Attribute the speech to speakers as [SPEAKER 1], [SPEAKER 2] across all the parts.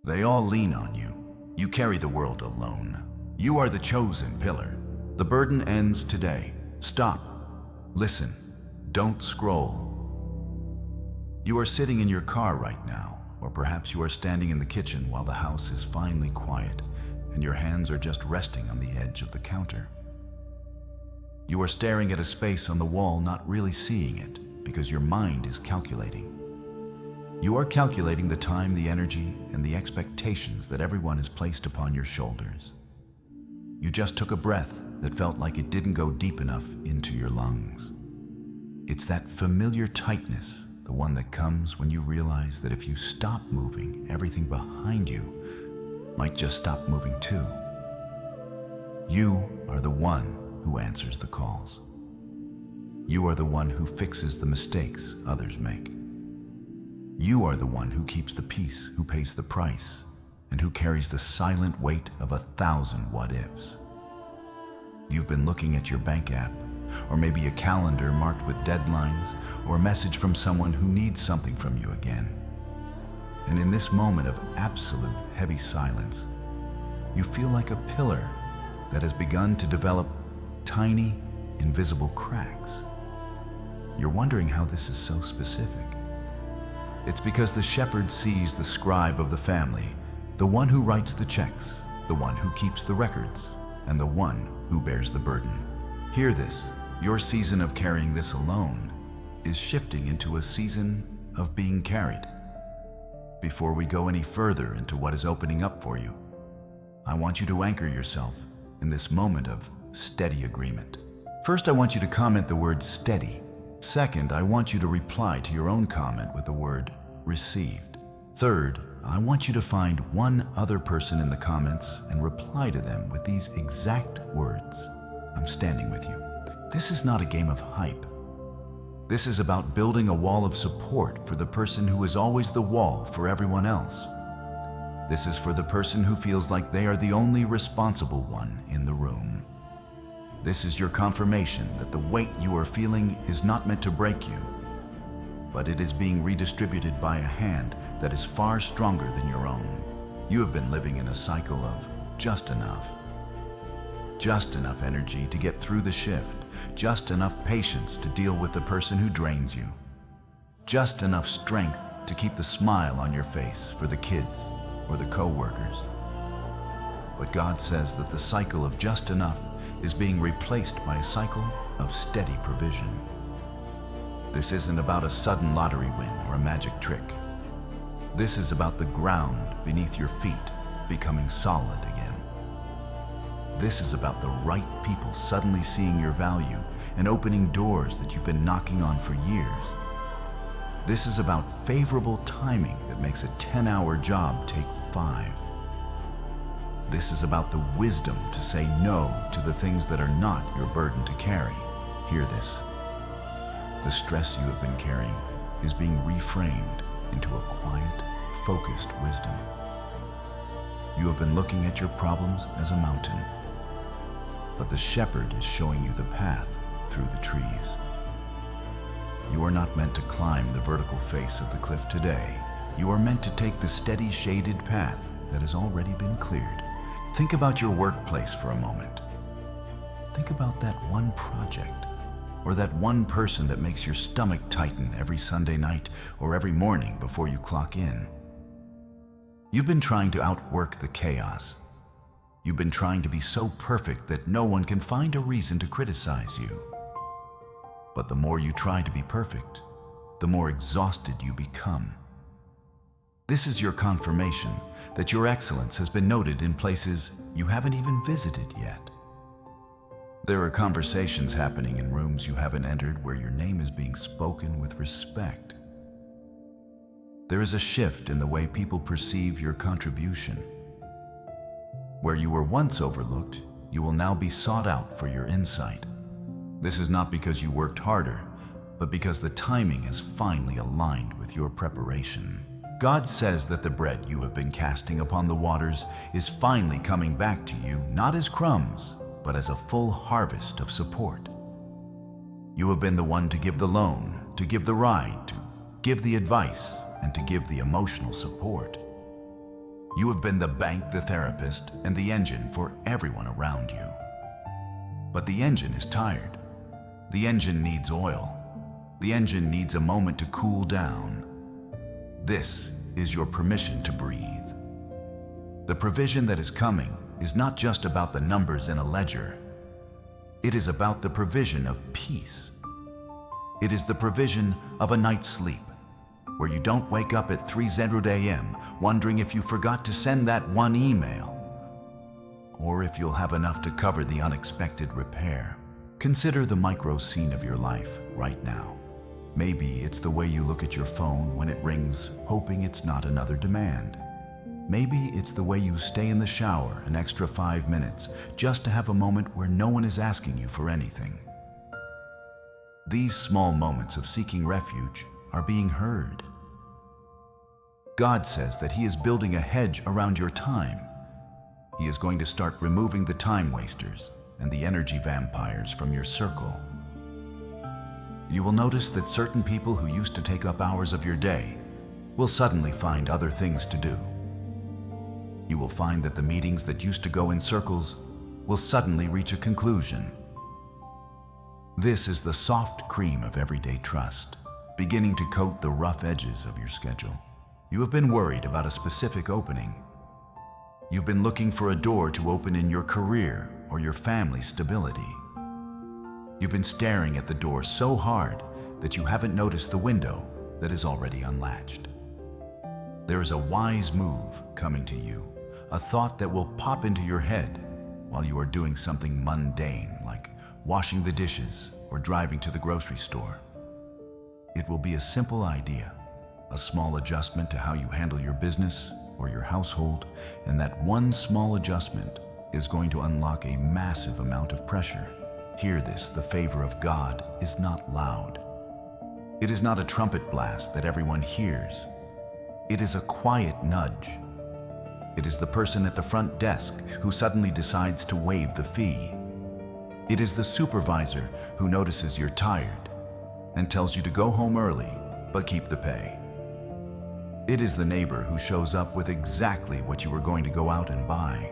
[SPEAKER 1] They all lean on you. You carry the world alone. You are the chosen pillar. The burden ends today. Stop. Listen. Don't scroll. You are sitting in your car right now, or perhaps you are standing in the kitchen while the house is finally quiet and your hands are just resting on the edge of the counter. You are staring at a space on the wall, not really seeing it, because your mind is calculating. You are calculating the time, the energy, and the expectations that everyone has placed upon your shoulders. You just took a breath that felt like it didn't go deep enough into your lungs. It's that familiar tightness, the one that comes when you realize that if you stop moving, everything behind you might just stop moving too. You are the one who answers the calls. You are the one who fixes the mistakes others make. You are the one who keeps the peace, who pays the price, and who carries the silent weight of 1,000 what-ifs. You've been looking at your bank app, or maybe a calendar marked with deadlines, or a message from someone who needs something from you again. And in this moment of absolute heavy silence, you feel like a pillar that has begun to develop tiny, invisible cracks. You're wondering how this is so specific. It's because the shepherd sees the scribe of the family, the one who writes the checks, the one who keeps the records, and the one who bears the burden. Hear this, your season of carrying this alone is shifting into a season of being carried. Before we go any further into what is opening up for you, I want you to anchor yourself in this moment of steady agreement. First, I want you to comment the word steady. Second, I want you to reply to your own comment with the word received. Third, I want you to find one other person in the comments and reply to them with these exact words. I'm standing with you. This is not a game of hype. This is about building a wall of support for the person who is always the wall for everyone else. This is for the person who feels like they are the only responsible one in the room. This is your confirmation that the weight you are feeling is not meant to break you, but it is being redistributed by a hand that is far stronger than your own. You have been living in a cycle of just enough. Just enough energy to get through the shift, just enough patience to deal with the person who drains you, just enough strength to keep the smile on your face for the kids or the co-workers. But God says that the cycle of just enough is being replaced by a cycle of steady provision. This isn't about a sudden lottery win or a magic trick. This is about the ground beneath your feet becoming solid again. This is about the right people suddenly seeing your value and opening doors that you've been knocking on for years. This is about favorable timing that makes a 10-hour job take 5. This is about the wisdom to say no to the things that are not your burden to carry. Hear this. The stress you have been carrying is being reframed into a quiet, focused wisdom. You have been looking at your problems as a mountain, but the shepherd is showing you the path through the trees. You are not meant to climb the vertical face of the cliff today. You are meant to take the steady, shaded path that has already been cleared. Think about your workplace for a moment. Think about that one project, or that one person that makes your stomach tighten every Sunday night or every morning before you clock in. You've been trying to outwork the chaos. You've been trying to be so perfect that no one can find a reason to criticize you. But the more you try to be perfect, the more exhausted you become. This is your confirmation that your excellence has been noted in places you haven't even visited yet. There are conversations happening in rooms you haven't entered where your name is being spoken with respect. There is a shift in the way people perceive your contribution. Where you were once overlooked, you will now be sought out for your insight. This is not because you worked harder, but because the timing is finally aligned with your preparation. God says that the bread you have been casting upon the waters is finally coming back to you, not as crumbs, but as a full harvest of support. You have been the one to give the loan, to give the ride, to give the advice, and to give the emotional support. You have been the bank, the therapist, and the engine for everyone around you. But the engine is tired. The engine needs oil. The engine needs a moment to cool down. This is your permission to breathe. The provision that is coming is not just about the numbers in a ledger. It is about the provision of peace. It is the provision of a night's sleep, where you don't wake up at 3:00 a.m. wondering if you forgot to send that one email, or if you'll have enough to cover the unexpected repair. Consider the micro scene of your life right now. Maybe it's the way you look at your phone when it rings, hoping it's not another demand. Maybe it's the way you stay in the shower an extra 5 minutes just to have a moment where no one is asking you for anything. These small moments of seeking refuge are being heard. God says that He is building a hedge around your time. He is going to start removing the time wasters and the energy vampires from your circle. You will notice that certain people who used to take up hours of your day will suddenly find other things to do. You will find that the meetings that used to go in circles will suddenly reach a conclusion. This is the soft cream of everyday trust, beginning to coat the rough edges of your schedule. You have been worried about a specific opening. You've been looking for a door to open in your career or your family's stability. You've been staring at the door so hard that you haven't noticed the window that is already unlatched. There is a wise move coming to you, a thought that will pop into your head while you are doing something mundane like washing the dishes or driving to the grocery store. It will be a simple idea, a small adjustment to how you handle your business or your household, and that one small adjustment is going to unlock a massive amount of pressure. Hear this: the favor of God is not loud. It is not a trumpet blast that everyone hears. It is a quiet nudge. It is the person at the front desk who suddenly decides to waive the fee. It is the supervisor who notices you're tired and tells you to go home early but keep the pay. It is the neighbor who shows up with exactly what you were going to go out and buy.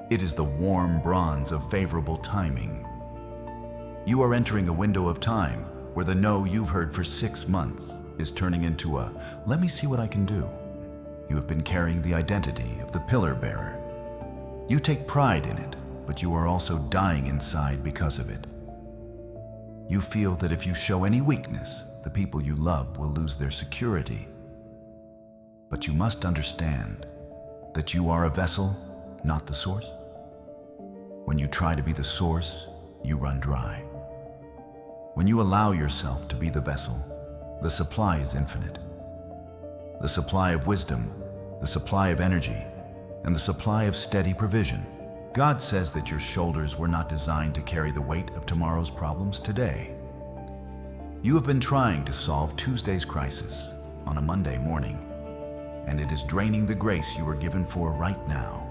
[SPEAKER 1] It is the warm bronze of favorable timing. You are entering a window of time where the no you've heard for 6 months is turning into a "let me see what I can do." You have been carrying the identity of the pillar bearer. You take pride in it, but you are also dying inside because of it. You feel that if you show any weakness, the people you love will lose their security. But you must understand that you are a vessel, not the source. When you try to be the source, you run dry. When you allow yourself to be the vessel, the supply is infinite. The supply of wisdom, the supply of energy, and the supply of steady provision. God says that your shoulders were not designed to carry the weight of tomorrow's problems today. You have been trying to solve Tuesday's crisis on a Monday morning, and it is draining the grace you were given for right now.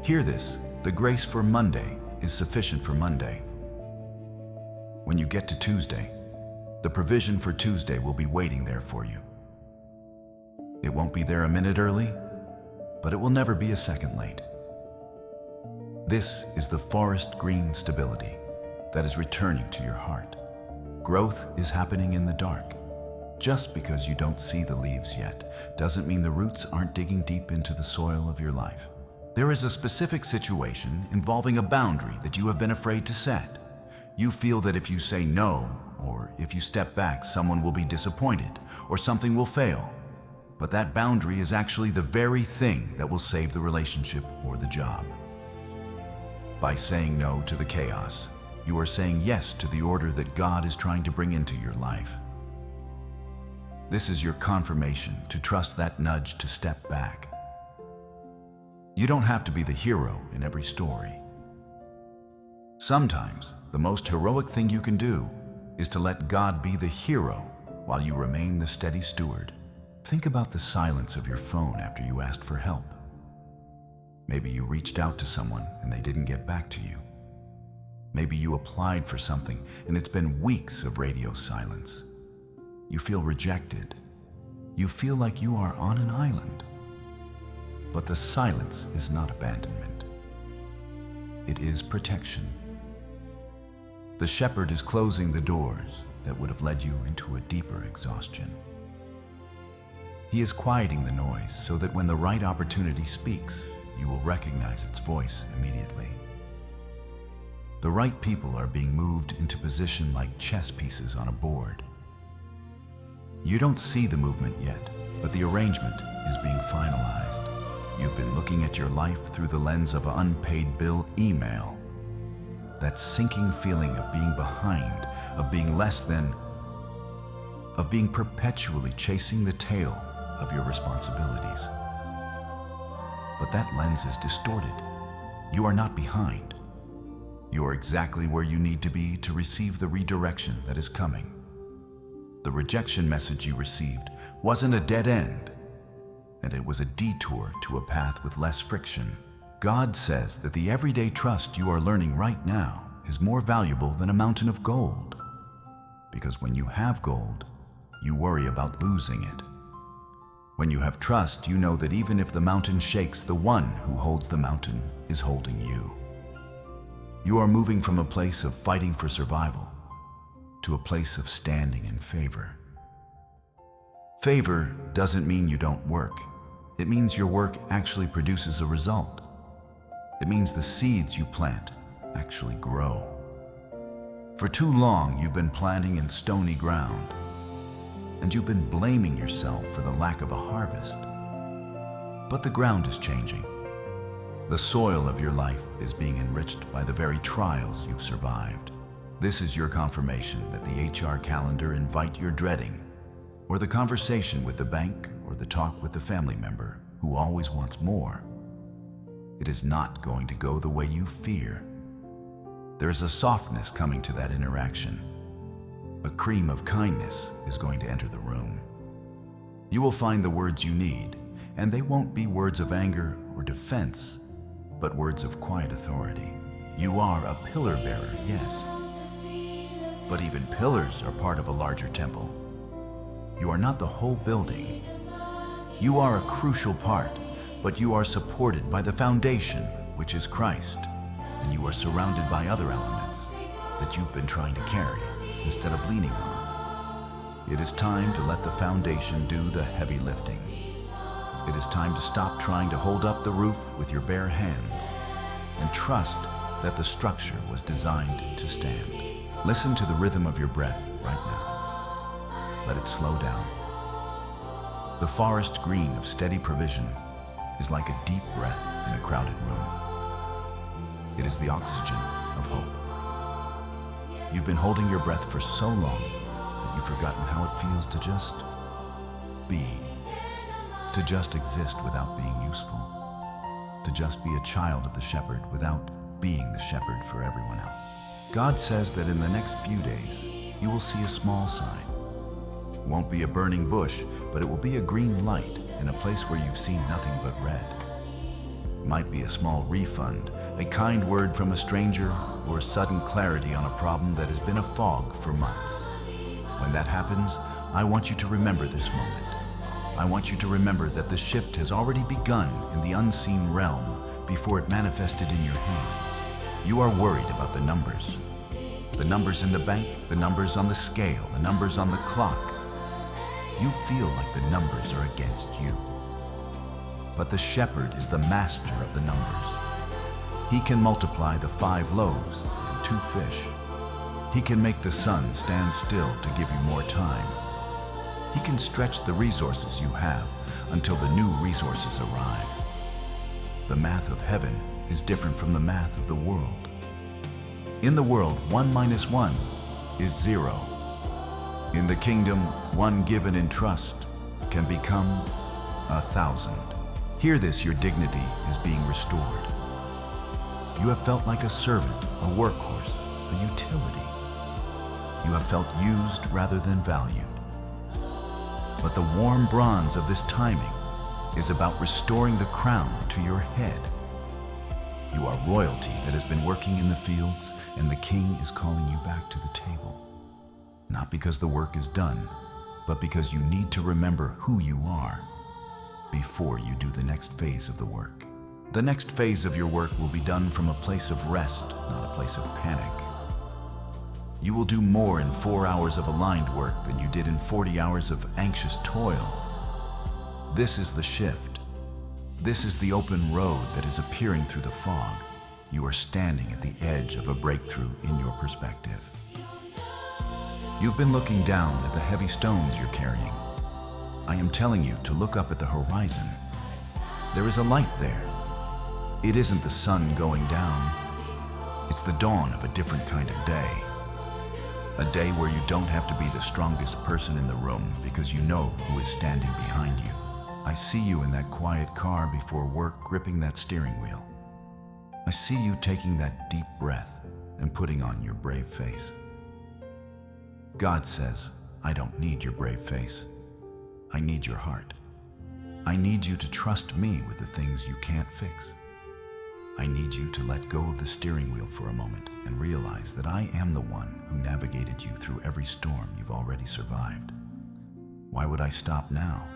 [SPEAKER 1] Hear this: the grace for Monday is sufficient for Monday. When you get to Tuesday, the provision for Tuesday will be waiting there for you. It won't be there a minute early, but it will never be a second late. This is the forest green stability that is returning to your heart. Growth is happening in the dark. Just because you don't see the leaves yet doesn't mean the roots aren't digging deep into the soil of your life. There is a specific situation involving a boundary that you have been afraid to set. You feel that if you say no, or if you step back, someone will be disappointed, or something will fail. But that boundary is actually the very thing that will save the relationship or the job. By saying no to the chaos, you are saying yes to the order that God is trying to bring into your life. This is your confirmation to trust that nudge to step back. You don't have to be the hero in every story. Sometimes, the most heroic thing you can do is to let God be the hero while you remain the steady steward. Think about the silence of your phone after you asked for help. Maybe you reached out to someone and they didn't get back to you. Maybe you applied for something and it's been weeks of radio silence. You feel rejected. You feel like you are on an island. But the silence is not abandonment. It is protection. The shepherd is closing the doors that would have led you into a deeper exhaustion. He is quieting the noise so that when the right opportunity speaks, you will recognize its voice immediately. The right people are being moved into position like chess pieces on a board. You don't see the movement yet, but the arrangement is being finalized. You've been looking at your life through the lens of an unpaid bill email. That sinking feeling of being behind, of being less than, of being perpetually chasing the tail of your responsibilities. But that lens is distorted. You are not behind. You are exactly where you need to be to receive the redirection that is coming. The rejection message you received wasn't a dead end, and it was a detour to a path with less friction. God says that the everyday trust you are learning right now is more valuable than a mountain of gold. Because when you have gold, you worry about losing it. When you have trust, you know that even if the mountain shakes, the one who holds the mountain is holding you. You are moving from a place of fighting for survival to a place of standing in favor. Favor doesn't mean you don't work. It means your work actually produces a result. It means the seeds you plant actually grow. For too long, you've been planting in stony ground, and you've been blaming yourself for the lack of a harvest. But the ground is changing. The soil of your life is being enriched by the very trials you've survived. This is your confirmation that the HR calendar invite you're dreading, or the conversation with the bank, or the talk with the family member who always wants more. It is not going to go the way you fear. There is a softness coming to that interaction. A cream of kindness is going to enter the room. You will find the words you need, and they won't be words of anger or defense, but words of quiet authority. You are a pillar bearer, yes. But even pillars are part of a larger temple. You are not the whole building. You are a crucial part, but you are supported by the foundation, which is Christ, and you are surrounded by other elements that you've been trying to carry instead of leaning on. It is time to let the foundation do the heavy lifting. It is time to stop trying to hold up the roof with your bare hands and trust that the structure was designed to stand. Listen to the rhythm of your breath right now. Let it slow down. The forest green of steady provision is like a deep breath in a crowded room. It is the oxygen of hope. You've been holding your breath for so long that you've forgotten how it feels to just be, to just exist without being useful, to just be a child of the shepherd without being the shepherd for everyone else. God says that in the next few days, you will see a small sign. It won't be a burning bush, but it will be a green light in a place where you've seen nothing but red. It might be a small refund, a kind word from a stranger, or a sudden clarity on a problem that has been a fog for months. When that happens, I want you to remember this moment. I want you to remember that the shift has already begun in the unseen realm before it manifested in your hands. You are worried about the numbers in the bank, the numbers on the scale, the numbers on the clock. You feel like the numbers are against you. But the shepherd is the master of the numbers. He can multiply the 5 loaves and 2 fish. He can make the sun stand still to give you more time. He can stretch the resources you have until the new resources arrive. The math of heaven is different from the math of the world. In the world, 1 minus 1 is 0. In the kingdom, 1 given in trust can become 1,000. Hear this, your dignity is being restored. You have felt like a servant, a workhorse, a utility. You have felt used rather than valued. But the warm bronze of this timing is about restoring the crown to your head. You are royalty that has been working in the fields, and the king is calling you back to the table. Not because the work is done, but because you need to remember who you are. before you do the next phase of the work. The next phase of your work will be done from a place of rest, not a place of panic. You will do more in 4 hours of aligned work than you did in 40 hours of anxious toil. This is the shift. This is the open road that is appearing through the fog. You are standing at the edge of a breakthrough in your perspective. You've been looking down at the heavy stones you're carrying. I am telling you to look up at the horizon. There is a light there. It isn't the sun going down. It's the dawn of a different kind of day. A day where you don't have to be the strongest person in the room because you know who is standing behind you. I see you in that quiet car before work, gripping that steering wheel. I see you taking that deep breath and putting on your brave face. God says, I don't need your brave face. I need your heart. I need you to trust me with the things you can't fix. I need you to let go of the steering wheel for a moment and realize that I am the one who navigated you through every storm you've already survived. Why would I stop now?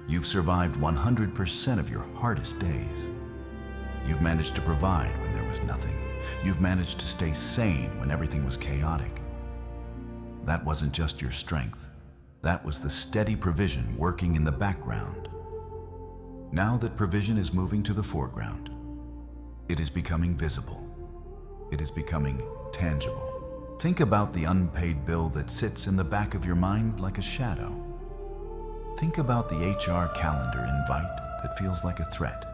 [SPEAKER 1] You've survived 100% of your hardest days. You've managed to provide when there was nothing. You've managed to stay sane when everything was chaotic. That wasn't just your strength. That was the steady provision working in the background. Now that provision is moving to the foreground, it is becoming visible. It is becoming tangible. Think about the unpaid bill that sits in the back of your mind like a shadow. Think about the HR calendar invite that feels like a threat.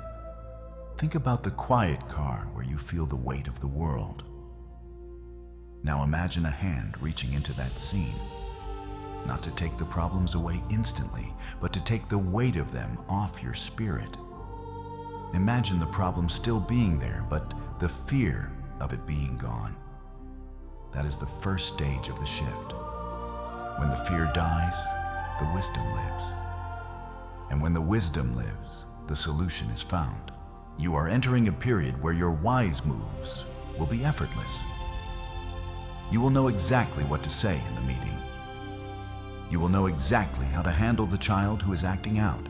[SPEAKER 1] Think about the quiet car where you feel the weight of the world. Now imagine a hand reaching into that scene, not to take the problems away instantly, but to take the weight of them off your spirit. Imagine the problem still being there, but the fear of it being gone. That is the first stage of the shift. When the fear dies, the wisdom lives. And when the wisdom lives, the solution is found. You are entering a period where your wise moves will be effortless. You will know exactly what to say in the meeting. You will know exactly how to handle the child who is acting out.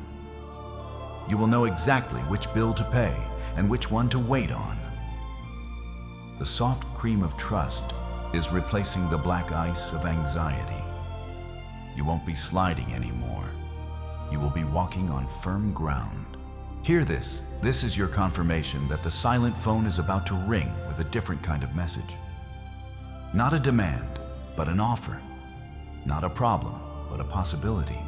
[SPEAKER 1] You will know exactly which bill to pay and which one to wait on. The soft cream of trust is replacing the black ice of anxiety. You won't be sliding anymore. You will be walking on firm ground. Hear this. This is your confirmation that the silent phone is about to ring with a different kind of message. Not a demand, but an offer. Not a problem, but a possibility.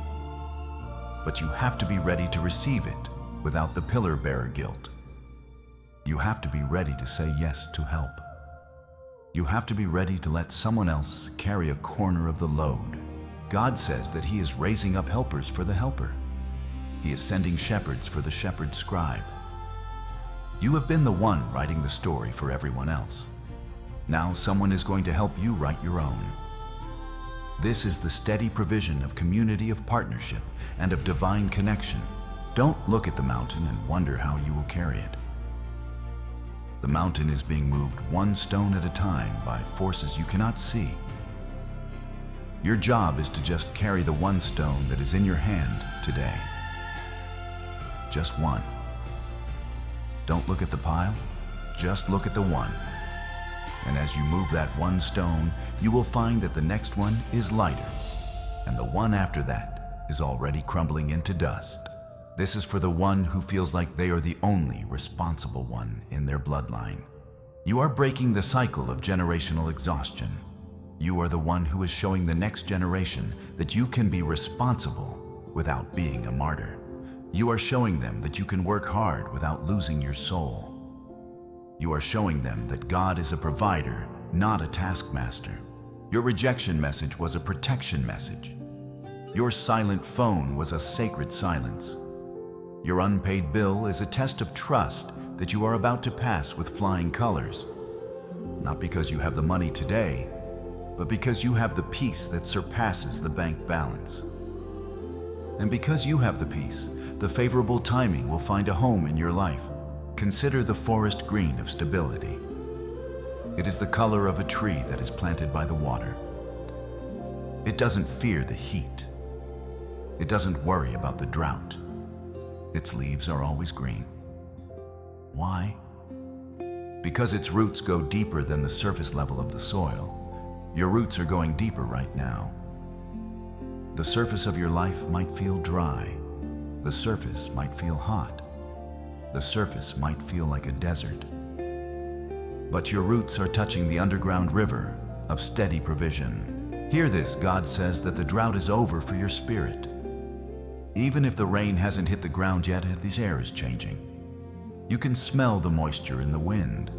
[SPEAKER 1] But you have to be ready to receive it without the pillar bearer guilt. You have to be ready to say yes to help. You have to be ready to let someone else carry a corner of the load. God says that He is raising up helpers for the helper. He is sending shepherds for the shepherd scribe. You have been the one writing the story for everyone else. Now someone is going to help you write your own. This is the steady provision of community, of partnership, and of divine connection. Don't look at the mountain and wonder how you will carry it. The mountain is being moved one stone at a time by forces you cannot see. Your job is to just carry the one stone that is in your hand today. Just one. Don't look at the pile, just look at the one. And as you move that one stone, you will find that the next one is lighter, and the one after that is already crumbling into dust. This is for the one who feels like they are the only responsible one in their bloodline. You are breaking the cycle of generational exhaustion. You are the one who is showing the next generation that you can be responsible without being a martyr. You are showing them that you can work hard without losing your soul. You are showing them that God is a provider, not a taskmaster. Your rejection message was a protection message. Your silent phone was a sacred silence. Your unpaid bill is a test of trust that you are about to pass with flying colors. Not because you have the money today, but because you have the peace that surpasses the bank balance. And because you have the peace, the favorable timing will find a home in your life. Consider the forest green of stability. It is the color of a tree that is planted by the water. It doesn't fear the heat. It doesn't worry about the drought. its leaves are always green. Why? Because its roots go deeper than the surface level of the soil. Your roots are going deeper right now. The surface of your life might feel dry. The surface might feel hot. The surface might feel like a desert. But your roots are touching the underground river of steady provision. Hear this, God says that the drought is over for your spirit. Even if the rain hasn't hit the ground yet, this air is changing. You can smell the moisture in the wind.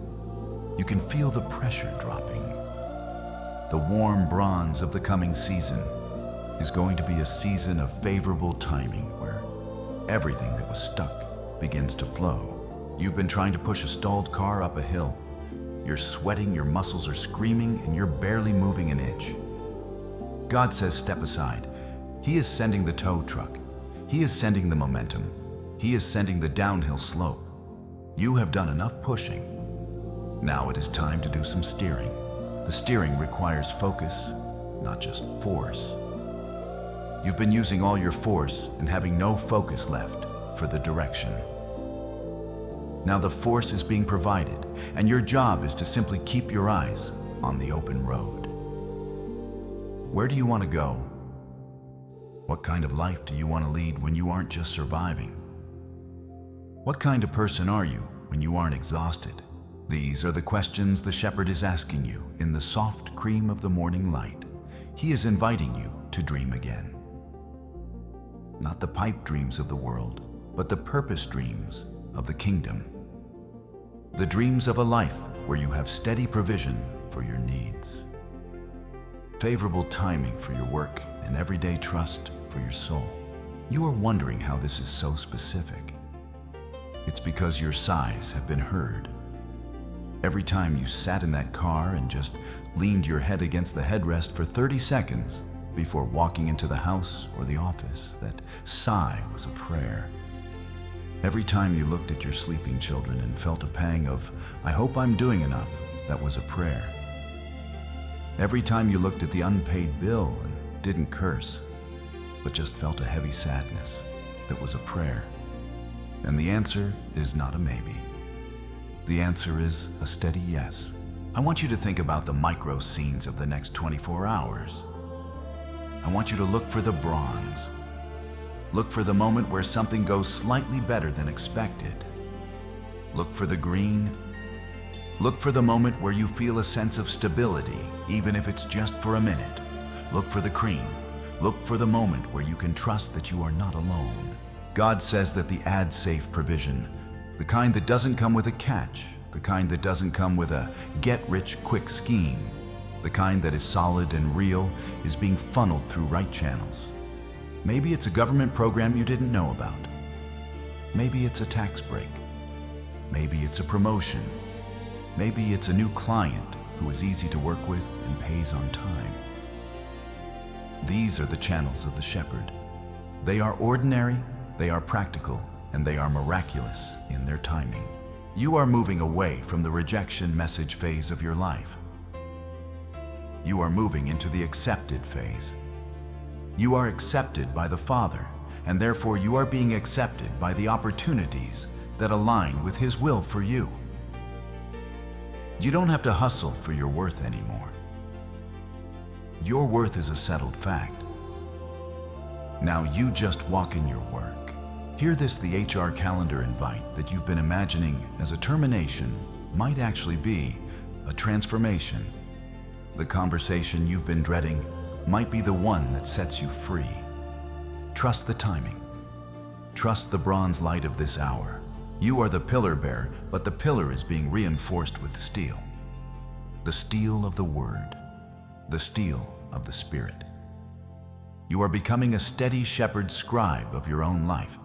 [SPEAKER 1] You can feel the pressure dropping. The warm bronze of the coming season is going to be a season of favorable timing where everything that was stuck begins to flow. You've been trying to push a stalled car up a hill. You're sweating, your muscles are screaming, and you're barely moving an inch. God says, step aside. He is sending the tow truck. He is sending the momentum. He is sending the downhill slope. You have done enough pushing. Now it is time to do some steering. The steering requires focus, not just force. You've been using all your force and having no focus left for the direction. Now the force is being provided, and your job is to simply keep your eyes on the open road. Where do you want to go? What kind of life do you want to lead when you aren't just surviving? What kind of person are you when you aren't exhausted? These are the questions the shepherd is asking you in the soft cream of the morning light. He is inviting you to dream again. Not the pipe dreams of the world, but the purpose dreams of the kingdom. The dreams of a life where you have steady provision for your needs, favorable timing for your work, and everyday trust for your soul. You are wondering how this is so specific. It's because your sighs have been heard. Every time you sat in that car and just leaned your head against the headrest for 30 seconds before walking into the house or the office, that sigh was a prayer. Every time you looked at your sleeping children and felt a pang of, I hope I'm doing enough, that was a prayer. Every time you looked at the unpaid bill and didn't curse, but just felt a heavy sadness, that was a prayer. And the answer is not a maybe. The answer is a steady yes. I want you to think about the micro scenes of the next 24 hours. I want you to look for the bronze. Look for the moment where something goes slightly better than expected. Look for the green. Look for the moment where you feel a sense of stability, even if it's just for a minute. Look for the cream. Look for the moment where you can trust that you are not alone. God says that the ad-safe provision, the kind that doesn't come with a catch, the kind that doesn't come with a get-rich-quick scheme, the kind that is solid and real, is being funneled through right channels. Maybe it's a government program you didn't know about. Maybe it's a tax break. Maybe it's a promotion. Maybe it's a new client who is easy to work with and pays on time. These are the channels of the shepherd. They are ordinary, they are practical, and they are miraculous in their timing. You are moving away from the rejection message phase of your life. You are moving into the accepted phase. You are accepted by the Father, and therefore you are being accepted by the opportunities that align with His will for you. You don't have to hustle for your worth anymore. Your worth is a settled fact. Now you just walk in your work. Hear this, the HR calendar invite that you've been imagining as a termination might actually be a transformation. The conversation you've been dreading might be the one that sets you free. Trust the timing. Trust the bronze light of this hour. You are the pillar bearer, but the pillar is being reinforced with steel. The steel of the Word. The steel of the Spirit. You are becoming a steady shepherd scribe of your own life.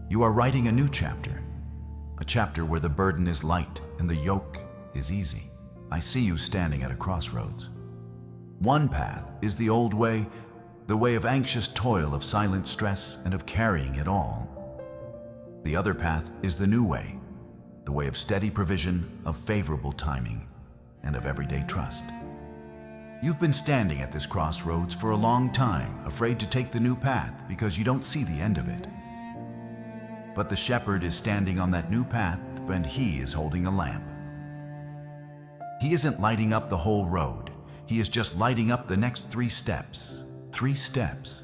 [SPEAKER 1] You are writing a new chapter, a chapter where the burden is light and the yoke is easy. I see you standing at a crossroads. One path is the old way, the way of anxious toil, of silent stress, and of carrying it all. The other path is the new way, the way of steady provision, of favorable timing, and of everyday trust. You've been standing at this crossroads for a long time, afraid to take the new path because you don't see the end of it. But the shepherd is standing on that new path, and he is holding a lamp. He isn't lighting up the whole road. He is just lighting up the next 3 steps. 3 steps.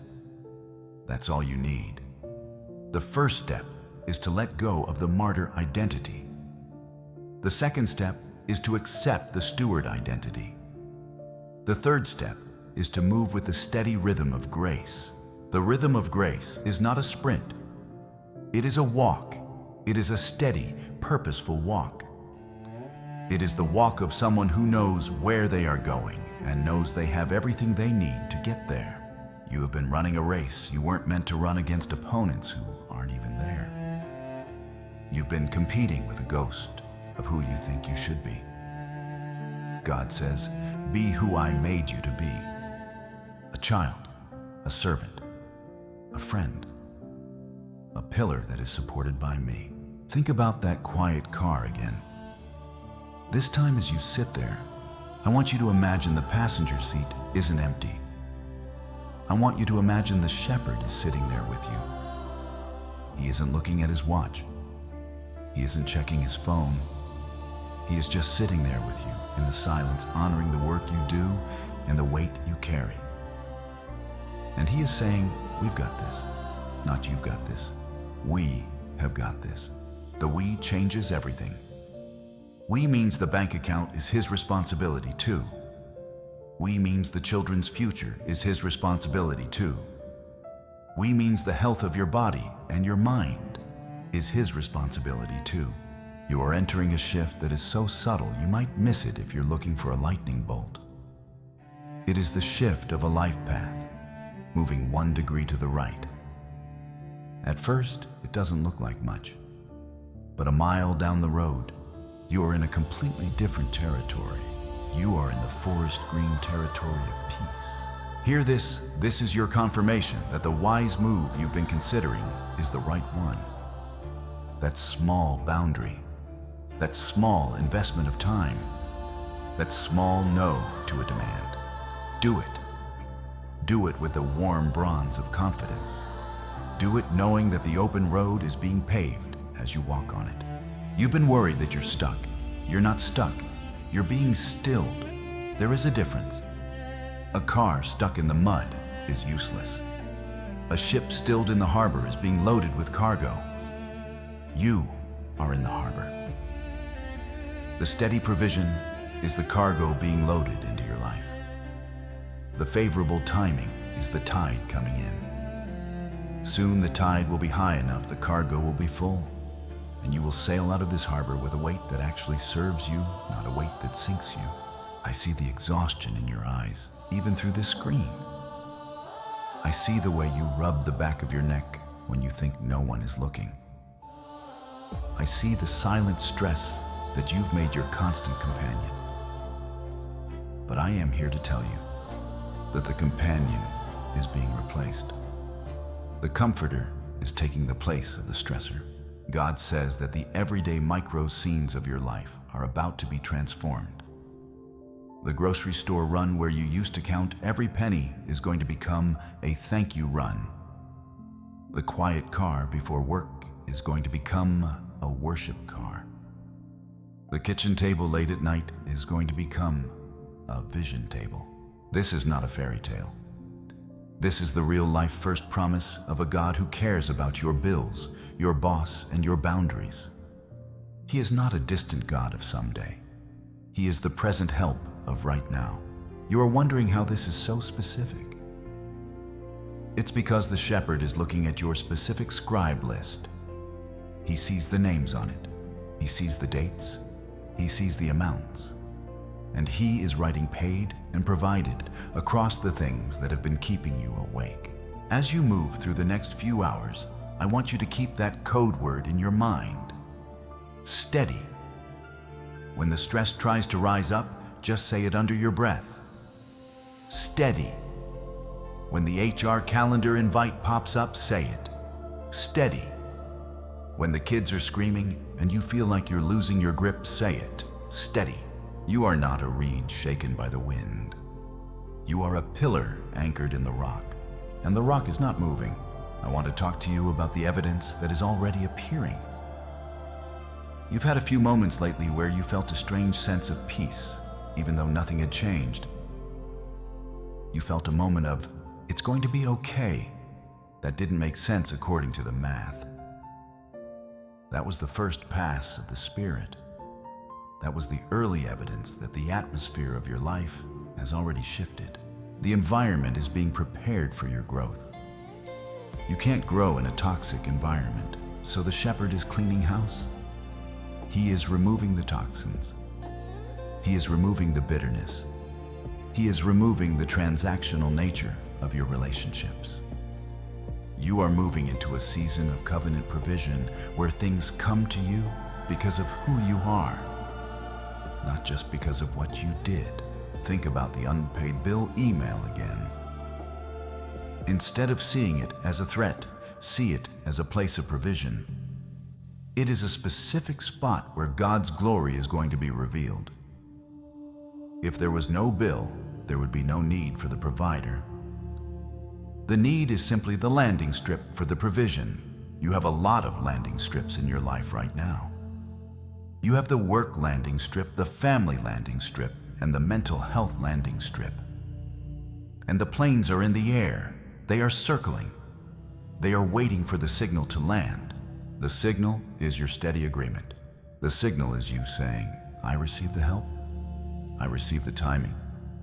[SPEAKER 1] That's all you need. The first step is to let go of the martyr identity. The second step is to accept the steward identity. The third step is to move with the steady rhythm of grace. The rhythm of grace is not a sprint. It is a walk. It is a steady, purposeful walk. It is the walk of someone who knows where they are going and knows they have everything they need to get there. You have been running a race you weren't meant to run against opponents who aren't even there. You've been competing with a ghost of who you think you should be. God says, be who I made you to be. A child, a servant, a friend, a pillar that is supported by me. Think about that quiet car again. This time as you sit there, I want you to imagine the passenger seat isn't empty. I want you to imagine the shepherd is sitting there with you. He isn't looking at his watch. He isn't checking his phone. He is just sitting there with you in the silence, honoring the work you do and the weight you carry. And he is saying, we've got this, not you've got this. We have got this. The we changes everything. We means the bank account is his responsibility too. We means the children's future is his responsibility too. We means the health of your body and your mind is his responsibility too. You are entering a shift that is so subtle you might miss it if you're looking for a lightning bolt. It is the shift of a life path, moving 1 degree to the right. At first, it doesn't look like much, but a mile down the road, you are in a completely different territory. You are in the forest green territory of peace. Hear this. This is your confirmation that the wise move you've been considering is the right one. That small boundary, that small investment of time, that small no to a demand. Do it. Do it with the warm bronze of confidence. Do it knowing that the open road is being paved as you walk on it. You've been worried that you're stuck. You're not stuck. You're being stilled. There is a difference. A car stuck in the mud is useless. A ship stilled in the harbor is being loaded with cargo. You are in the harbor. The steady provision is the cargo being loaded into your life. The favorable timing is the tide coming in. Soon the tide will be high enough, the cargo will be full, and you will sail out of this harbor with a weight that actually serves you, not a weight that sinks you. I see the exhaustion in your eyes, even through this screen. I see the way you rub the back of your neck when you think no one is looking. I see the silent stress that you've made your constant companion. But I am here to tell you that the companion is being replaced. The comforter is taking the place of the stressor. God says that the everyday micro scenes of your life are about to be transformed. The grocery store run where you used to count every penny is going to become a thank you run. The quiet car before work is going to become a worship car. The kitchen table late at night is going to become a vision table. This is not a fairy tale. This is the real life first promise of a God who cares about your bills, your boss, and your boundaries. He is not a distant God of someday. He is the present help of right now. You are wondering how this is so specific. It's because the shepherd is looking at your specific scribe list. He sees the names on it. He sees the dates. He sees the amounts. And he is writing paid and provided across the things that have been keeping you awake. As you move through the next few hours, I want you to keep that code word in your mind. Steady. When the stress tries to rise up, just say it under your breath. Steady. When the HR calendar invite pops up, say it. Steady. When the kids are screaming and you feel like you're losing your grip, say it. Steady. You are not a reed shaken by the wind. You are a pillar anchored in the rock, and the rock is not moving. I want to talk to you about the evidence that is already appearing. You've had a few moments lately where you felt a strange sense of peace, even though nothing had changed. You felt a moment of, it's going to be okay, that didn't make sense according to the math. That was the first pass of the Spirit. That was the early evidence that the atmosphere of your life has already shifted. The environment is being prepared for your growth. You can't grow in a toxic environment, so the shepherd is cleaning house. He is removing the toxins. He is removing the bitterness. He is removing the transactional nature of your relationships. You are moving into a season of covenant provision where things come to you because of who you are, not just because of what you did. Think about the unpaid bill email again. Instead of seeing it as a threat, see it as a place of provision. It is a specific spot where God's glory is going to be revealed. If there was no bill, there would be no need for the provider. The need is simply the landing strip for the provision. You have a lot of landing strips in your life right now. You have the work landing strip, the family landing strip, and the mental health landing strip. And the planes are in the air. They are circling. They are waiting for the signal to land. The signal is your steady agreement. The signal is you saying, I receive the help. I receive the timing.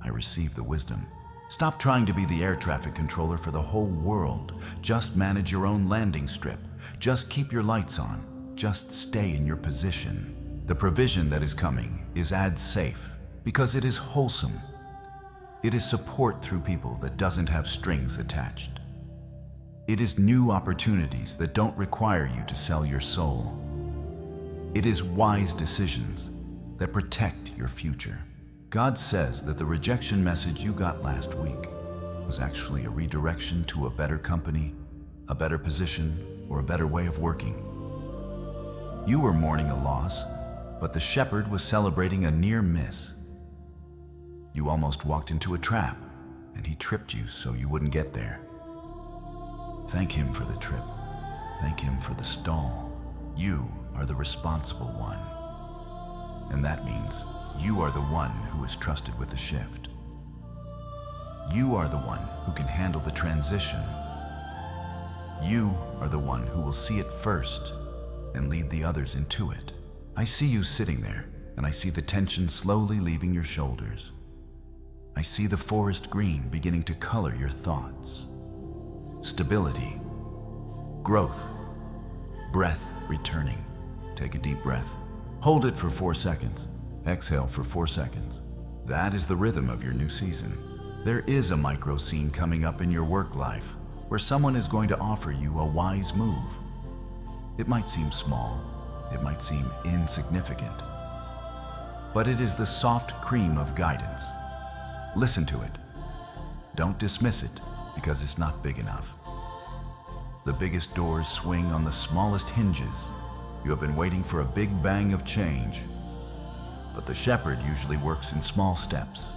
[SPEAKER 1] I receive the wisdom. Stop trying to be the air traffic controller for the whole world. Just manage your own landing strip. Just keep your lights on. Just stay in your position. The provision that is coming is ad safe because it is wholesome. It is support through people that doesn't have strings attached. It is new opportunities that don't require you to sell your soul. It is wise decisions that protect your future. God says that the rejection message you got last week was actually a redirection to a better company, a better position, or a better way of working. You were mourning a loss, but the shepherd was celebrating a near miss. You almost walked into a trap, and he tripped you so you wouldn't get there. Thank him for the trip. Thank him for the stall. You are the responsible one. And that means you are the one who is trusted with the shift. You are the one who can handle the transition. You are the one who will see it first and lead the others into it. I see you sitting there, and I see the tension slowly leaving your shoulders. I see the forest green beginning to color your thoughts. Stability, growth, breath returning. Take a deep breath. Hold it for 4 seconds. Exhale for 4 seconds. That is the rhythm of your new season. There is a micro scene coming up in your work life where someone is going to offer you a wise move. It might seem small, it might seem insignificant, but it is the soft cream of guidance. Listen to it. Don't dismiss it because it's not big enough. The biggest doors swing on the smallest hinges. You have been waiting for a big bang of change. But the shepherd usually works in small steps.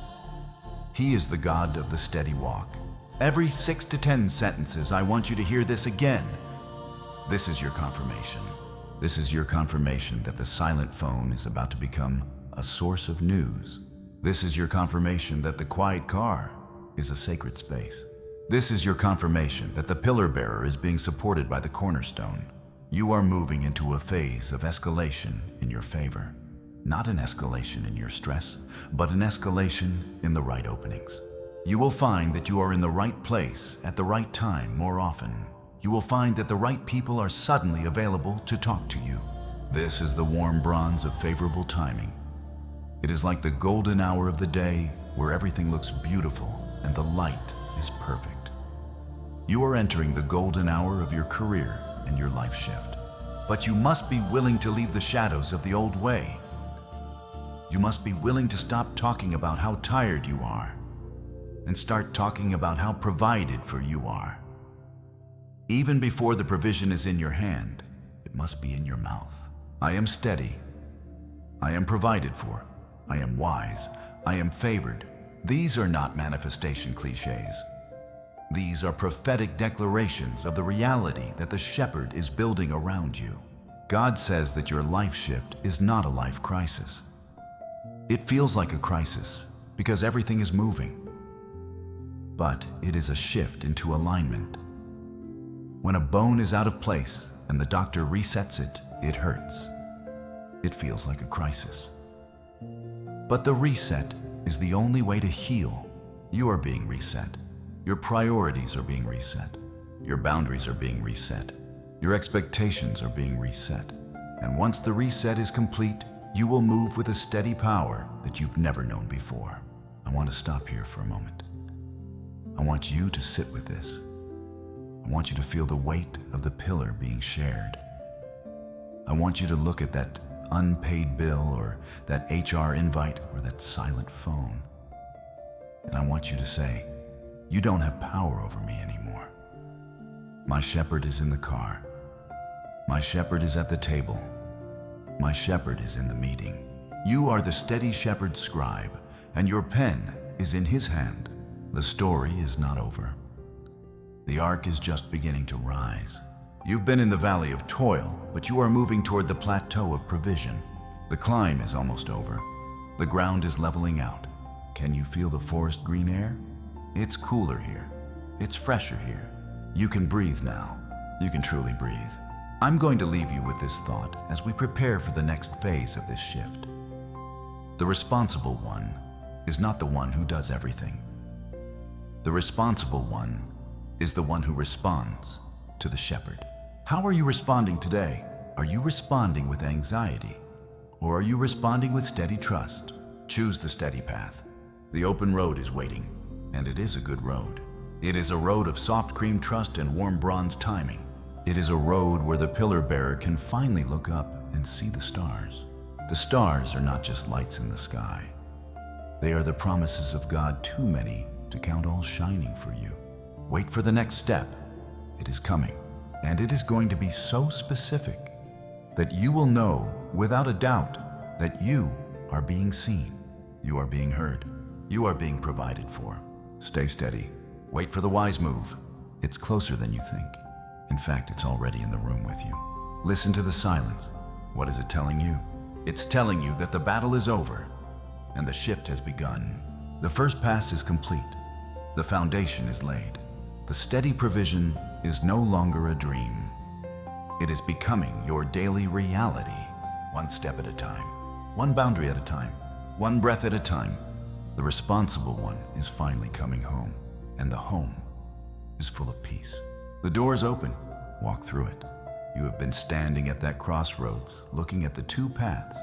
[SPEAKER 1] He is the God of the steady walk. Every 6 to 10 sentences, I want you to hear this again. This is your confirmation. This is your confirmation that the silent phone is about to become a source of news. This is your confirmation that the quiet car is a sacred space. This is your confirmation that the pillar bearer is being supported by the cornerstone. You are moving into a phase of escalation in your favor. Not an escalation in your stress, but an escalation in the right openings. You will find that you are in the right place at the right time more often. You will find that the right people are suddenly available to talk to you. This is the warm bronze of favorable timing. It is like the golden hour of the day where everything looks beautiful and the light is perfect. You are entering the golden hour of your career and your life shift. But you must be willing to leave the shadows of the old way. You must be willing to stop talking about how tired you are and start talking about how provided for you are. Even before the provision is in your hand, it must be in your mouth. I am steady. I am provided for. I am wise. I am favored. These are not manifestation cliches. These are prophetic declarations of the reality that the shepherd is building around you. God says that your life shift is not a life crisis. It feels like a crisis because everything is moving. But it is a shift into alignment. When a bone is out of place and the doctor resets it, it hurts. It feels like a crisis. But the reset is the only way to heal. You are being reset. Your priorities are being reset. Your boundaries are being reset. Your expectations are being reset. And once the reset is complete, you will move with a steady power that you've never known before. I want to stop here for a moment. I want you to sit with this. I want you to feel the weight of the pillar being shared. I want you to look at that unpaid bill or that HR invite or that silent phone. And I want you to say, you don't have power over me anymore. My shepherd is in the car. My shepherd is at the table. My shepherd is in the meeting. You are the steady shepherd scribe, and your pen is in his hand. The story is not over. The ark is just beginning to rise. You've been in the valley of toil, but you are moving toward the plateau of provision. The climb is almost over. The ground is leveling out. Can you feel the forest green air? It's cooler here. It's fresher here. You can breathe now. You can truly breathe. I'm going to leave you with this thought as we prepare for the next phase of this shift. The responsible one is not the one who does everything. The responsible one is the one who responds to the shepherd. How are you responding today? Are you responding with anxiety, or are you responding with steady trust? Choose the steady path. The open road is waiting, and it is a good road. It is a road of soft cream trust and warm bronze timing. It is a road where the pillar bearer can finally look up and see the stars. The stars are not just lights in the sky. They are the promises of God, too many to count, all shining for you. Wait for the next step. It is coming, and it is going to be so specific that you will know without a doubt that you are being seen, you are being heard, you are being provided for. Stay steady. Wait for the wise move. It's closer than you think. In fact, it's already in the room with you. Listen to the silence. What is it telling you? It's telling you that the battle is over and the shift has begun. The first pass is complete. The foundation is laid. The steady provision is no longer a dream. It is becoming your daily reality, one step at a time, one boundary at a time, one breath at a time. The responsible one is finally coming home, and the home is full of peace. The door is open. Walk through it. You have been standing at that crossroads, looking at the two paths.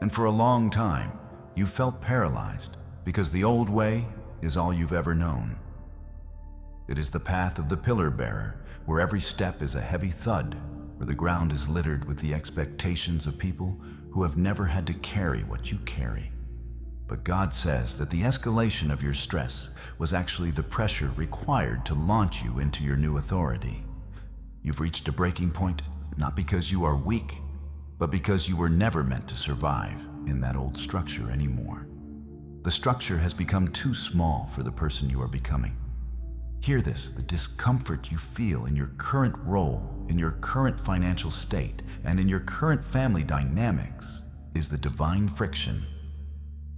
[SPEAKER 1] And for a long time, you felt paralyzed because the old way is all you've ever known. It is the path of the pillar bearer, where every step is a heavy thud, where the ground is littered with the expectations of people who have never had to carry what you carry. But God says that the escalation of your stress was actually the pressure required to launch you into your new authority. You've reached a breaking point, not because you are weak, but because you were never meant to survive in that old structure anymore. The structure has become too small for the person you are becoming. Hear this: the discomfort you feel in your current role, in your current financial state, and in your current family dynamics is the divine friction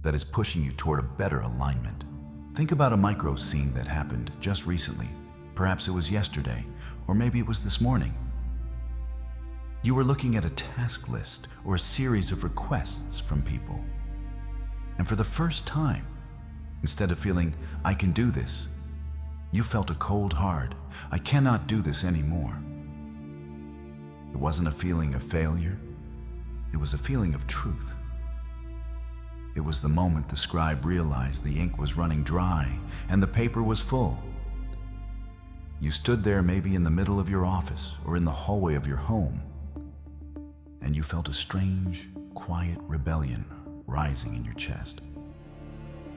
[SPEAKER 1] that is pushing you toward a better alignment. Think about a micro scene that happened just recently. Perhaps it was yesterday, or maybe it was this morning. You were looking at a task list or a series of requests from people. And for the first time, instead of feeling, I can do this, you felt a cold hard, I cannot do this anymore. It wasn't a feeling of failure, it was a feeling of truth. It was the moment the scribe realized the ink was running dry and the paper was full. You stood there, maybe in the middle of your office or in the hallway of your home, and you felt a strange, quiet rebellion rising in your chest.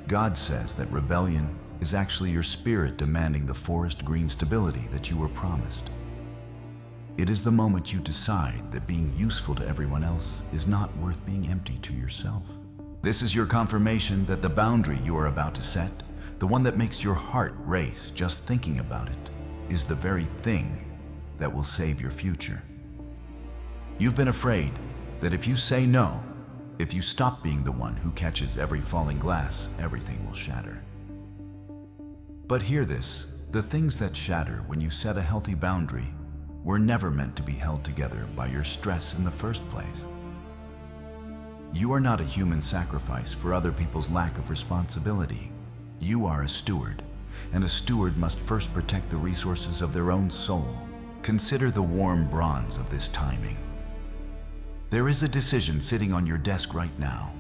[SPEAKER 1] God says that rebellion is actually your spirit demanding the forest green stability that you were promised. It is the moment you decide that being useful to everyone else is not worth being empty to yourself. This is your confirmation that the boundary you are about to set, the one that makes your heart race just thinking about it, is the very thing that will save your future. You've been afraid that if you say no, if you stop being the one who catches every falling glass, everything will shatter. But hear this, the things that shatter when you set a healthy boundary were never meant to be held together by your stress in the first place. You are not a human sacrifice for other people's lack of responsibility. You are a steward, and a steward must first protect the resources of their own soul. Consider the warm bronze of this timing. There is a decision sitting on your desk right now.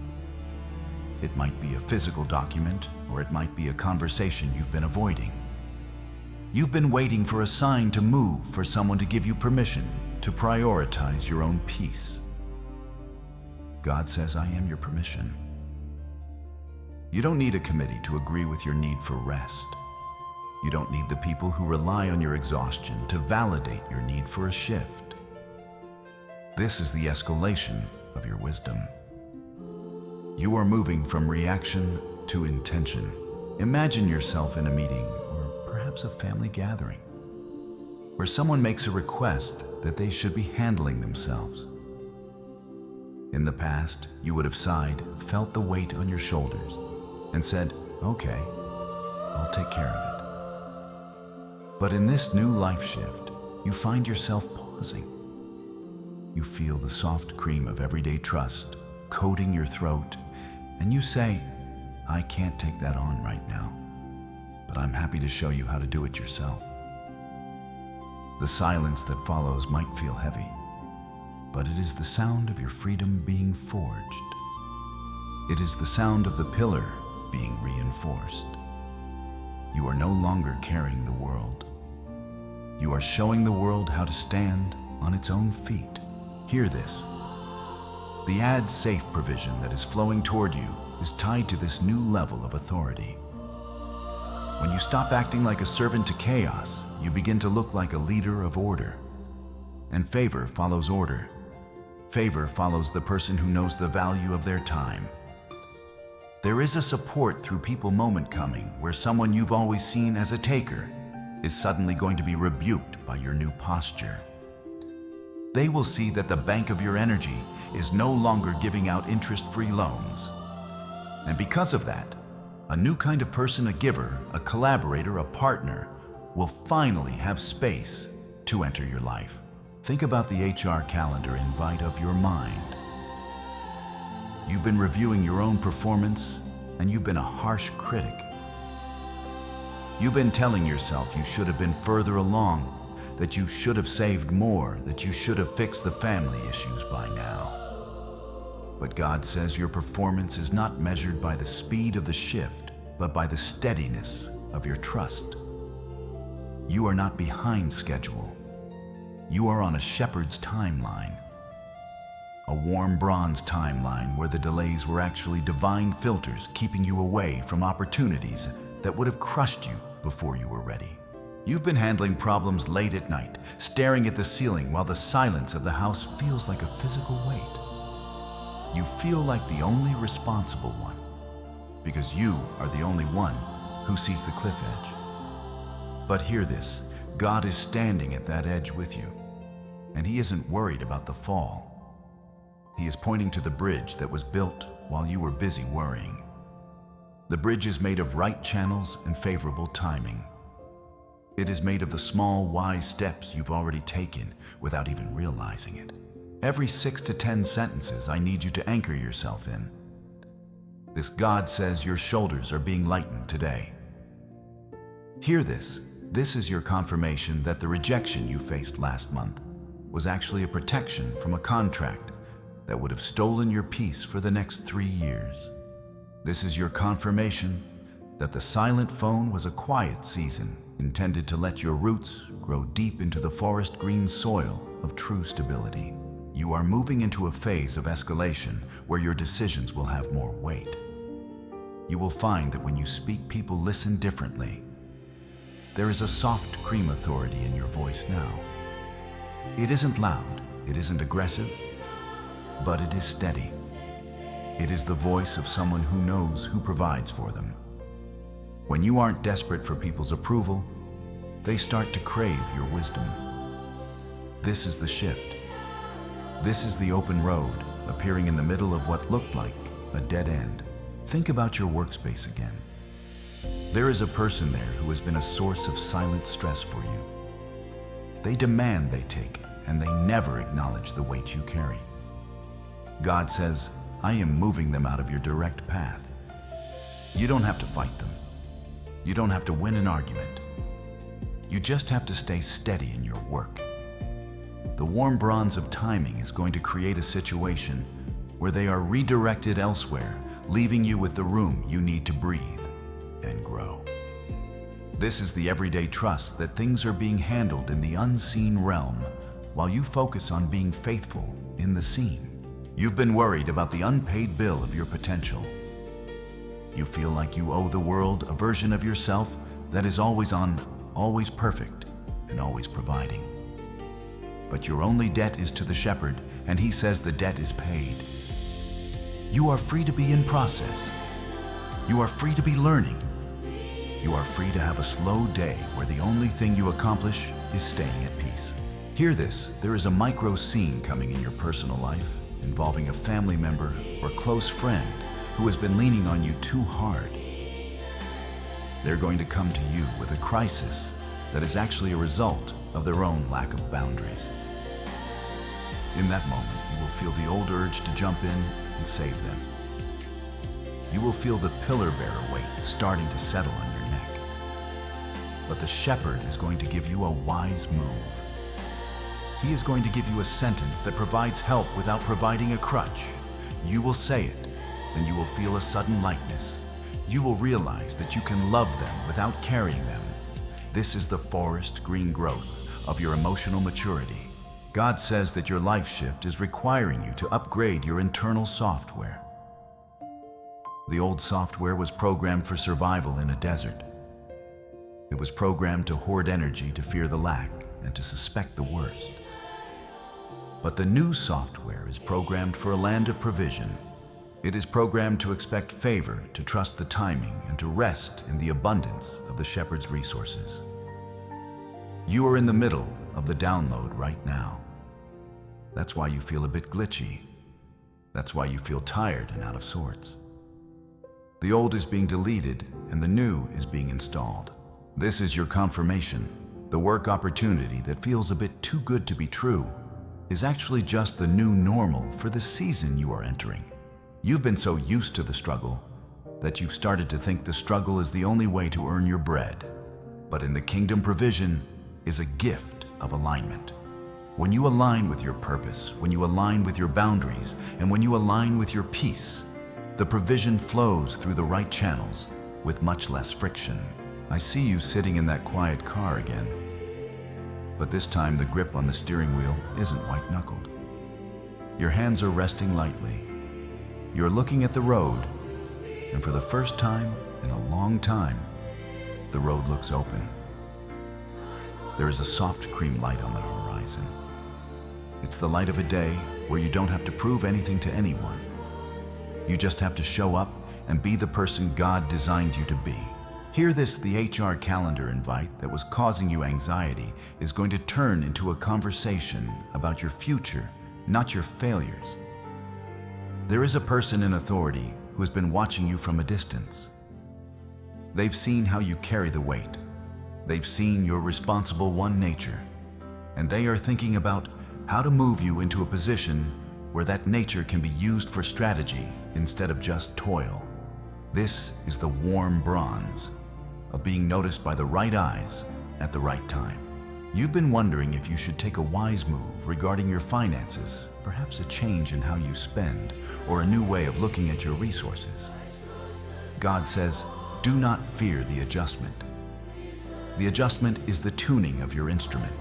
[SPEAKER 1] It might be a physical document, or it might be a conversation you've been avoiding. You've been waiting for a sign to move, for someone to give you permission to prioritize your own peace. God says, I am your permission. You don't need a committee to agree with your need for rest. You don't need the people who rely on your exhaustion to validate your need for a shift. This is the escalation of your wisdom. You are moving from reaction to intention. Imagine yourself in a meeting, or perhaps a family gathering, where someone makes a request that they should be handling themselves. In the past, you would have sighed, felt the weight on your shoulders, and said, okay, I'll take care of it. But in this new life shift, you find yourself pausing. You feel the soft cream of everyday trust coating your throat, and you say, I can't take that on right now, but I'm happy to show you how to do it yourself. The silence that follows might feel heavy, but it is the sound of your freedom being forged. It is the sound of the pillar being reinforced. You are no longer carrying the world. You are showing the world how to stand on its own feet. Hear this. The ad safe provision that is flowing toward you is tied to this new level of authority. When you stop acting like a servant to chaos, you begin to look like a leader of order. And favor follows order. Favor follows the person who knows the value of their time. There is a support through people moment coming where someone you've always seen as a taker is suddenly going to be rebuked by your new posture. They will see that the bank of your energy is no longer giving out interest-free loans. And because of that, a new kind of person, a giver, a collaborator, a partner, will finally have space to enter your life. Think about the HR calendar invite of your mind. You've been reviewing your own performance, and you've been a harsh critic. You've been telling yourself you should have been further along, that you should have saved more, that you should have fixed the family issues by now. But God says your performance is not measured by the speed of the shift, but by the steadiness of your trust. You are not behind schedule. You are on a shepherd's timeline. A warm bronze timeline where the delays were actually divine filters keeping you away from opportunities that would have crushed you before you were ready. You've been handling problems late at night, staring at the ceiling while the silence of the house feels like a physical weight. You feel like the only responsible one, because you are the only one who sees the cliff edge. But hear this, God is standing at that edge with you, and He isn't worried about the fall. He is pointing to the bridge that was built while you were busy worrying. The bridge is made of right channels and favorable timing. It is made of the small, wise steps you've already taken without even realizing it. Every 6 to 10 sentences I need you to anchor yourself in. This God says your shoulders are being lightened today. Hear this. This is your confirmation that the rejection you faced last month was actually a protection from a contract that would have stolen your peace for the next 3 years. This is your confirmation that the silent phone was a quiet season intended to let your roots grow deep into the forest green soil of true stability. You are moving into a phase of escalation where your decisions will have more weight. You will find that when you speak, people listen differently. There is a soft cream authority in your voice now. It isn't loud, it isn't aggressive, but it is steady. It is the voice of someone who knows who provides for them. When you aren't desperate for people's approval, they start to crave your wisdom. This is the shift. This is the open road, appearing in the middle of what looked like a dead end. Think about your workspace again. There is a person there who has been a source of silent stress for you. They demand they take, and they never acknowledge the weight you carry. God says, I am moving them out of your direct path. You don't have to fight them. You don't have to win an argument. You just have to stay steady in your work. The warm bronze of timing is going to create a situation where they are redirected elsewhere, leaving you with the room you need to breathe and grow. This is the everyday trust that things are being handled in the unseen realm while you focus on being faithful in the seen. You've been worried about the unpaid bill of your potential. You feel like you owe the world a version of yourself that is always on, always perfect, and always providing. But your only debt is to the shepherd, and he says the debt is paid. You are free to be in process. You are free to be learning. You are free to have a slow day where the only thing you accomplish is staying at peace. Hear this, there is a micro scene coming in your personal life involving a family member or close friend who has been leaning on you too hard. They're going to come to you with a crisis that is actually a result of their own lack of boundaries. In that moment, you will feel the old urge to jump in and save them. You will feel the pillar bearer weight starting to settle on your neck. But the shepherd is going to give you a wise move. He is going to give you a sentence that provides help without providing a crutch. You will say it, and you will feel a sudden lightness. You will realize that you can love them without carrying them. This is the forest green growth of your emotional maturity. God says that your life shift is requiring you to upgrade your internal software. The old software was programmed for survival in a desert. It was programmed to hoard energy, to fear the lack, and to suspect the worst. But the new software is programmed for a land of provision. It is programmed to expect favor, to trust the timing, and to rest in the abundance of the shepherd's resources. You are in the middle of the download right now. That's why you feel a bit glitchy. That's why you feel tired and out of sorts. The old is being deleted and the new is being installed. This is your confirmation. The work opportunity that feels a bit too good to be true is actually just the new normal for the season you are entering. You've been so used to the struggle that you've started to think the struggle is the only way to earn your bread. But in the kingdom, provision is a gift of alignment. When you align with your purpose, when you align with your boundaries, and when you align with your peace, the provision flows through the right channels with much less friction. I see you sitting in that quiet car again. But this time the grip on the steering wheel isn't white-knuckled. Your hands are resting lightly. You're looking at the road, and for the first time in a long time, the road looks open. There is a soft cream light on the horizon. It's the light of a day where you don't have to prove anything to anyone. You just have to show up and be the person God designed you to be. Hear this, the HR calendar invite that was causing you anxiety is going to turn into a conversation about your future, not your failures. There is a person in authority who has been watching you from a distance. They've seen how you carry the weight. They've seen your responsible one nature, and they are thinking about how to move you into a position where that nature can be used for strategy instead of just toil. This is the warm bronze of being noticed by the right eyes at the right time. You've been wondering if you should take a wise move regarding your finances, perhaps a change in how you spend, or a new way of looking at your resources. God says, do not fear the adjustment. The adjustment is the tuning of your instrument.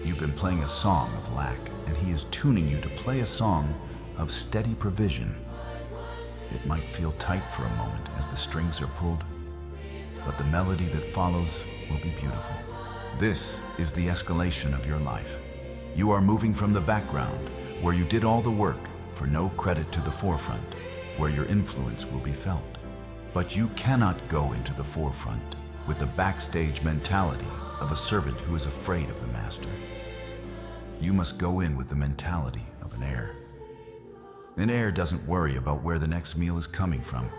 [SPEAKER 1] You've been playing a song of lack, and He is tuning you to play a song of steady provision. It might feel tight for a moment as the strings are pulled, but the melody that follows will be beautiful. This is the escalation of your life. You are moving from the background, where you did all the work for no credit, to the forefront, where your influence will be felt. But you cannot go into the forefront with the backstage mentality of a servant who is afraid of the master. You must go in with the mentality of an heir. An heir doesn't worry about where the next meal is coming from.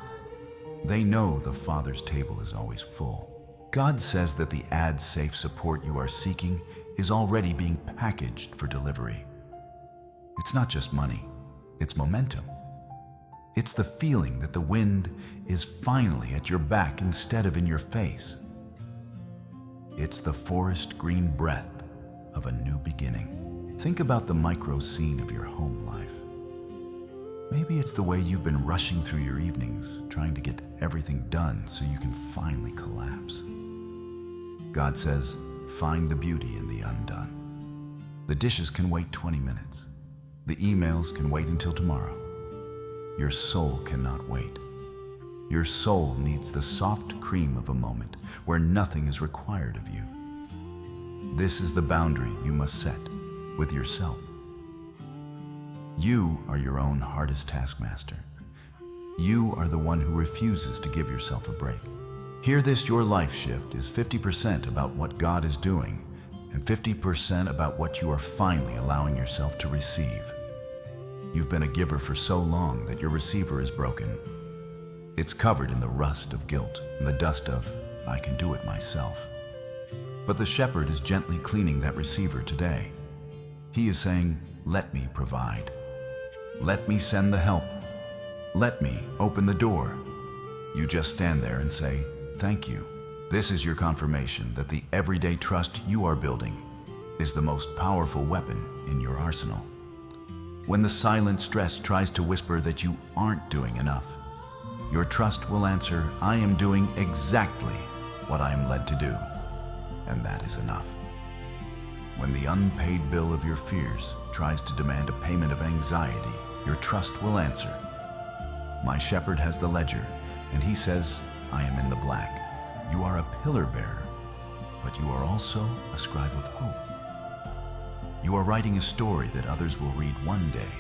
[SPEAKER 1] They know the Father's table is always full. God says that the ad-safe support you are seeking is already being packaged for delivery. It's not just money, it's momentum. It's the feeling that the wind is finally at your back instead of in your face. It's the forest green breath of a new beginning. Think about the micro scene of your home life. Maybe it's the way you've been rushing through your evenings, trying to get everything done so you can finally collapse. God says, find the beauty in the undone. The dishes can wait 20 minutes. The emails can wait until tomorrow. Your soul cannot wait. Your soul needs the soft cream of a moment where nothing is required of you. This is the boundary you must set with yourself. You are your own hardest taskmaster. You are the one who refuses to give yourself a break. Hear this, your life shift is 50% about what God is doing and 50% about what you are finally allowing yourself to receive. You've been a giver for so long that your receiver is broken. It's covered in the rust of guilt and the dust of, I can do it myself. But the shepherd is gently cleaning that receiver today. He is saying, let me provide. Let me send the help. Let me open the door. You just stand there and say, thank you. This is your confirmation that the everyday trust you are building is the most powerful weapon in your arsenal. When the silent stress tries to whisper that you aren't doing enough, your trust will answer, I am doing exactly what I am led to do, and that is enough. When the unpaid bill of your fears tries to demand a payment of anxiety, your trust will answer, my shepherd has the ledger, and he says, I am in the black. You are a pillar bearer, but you are also a scribe of hope. You are writing a story that others will read one day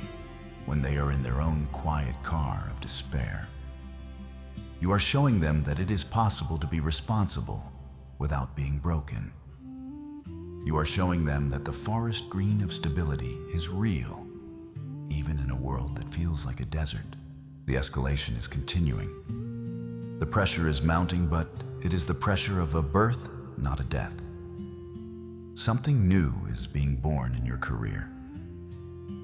[SPEAKER 1] when they are in their own quiet car of despair. You are showing them that it is possible to be responsible without being broken. You are showing them that the forest green of stability is real, even in a world that feels like a desert. The escalation is continuing. The pressure is mounting, but it is the pressure of a birth, not a death. Something new is being born in your career.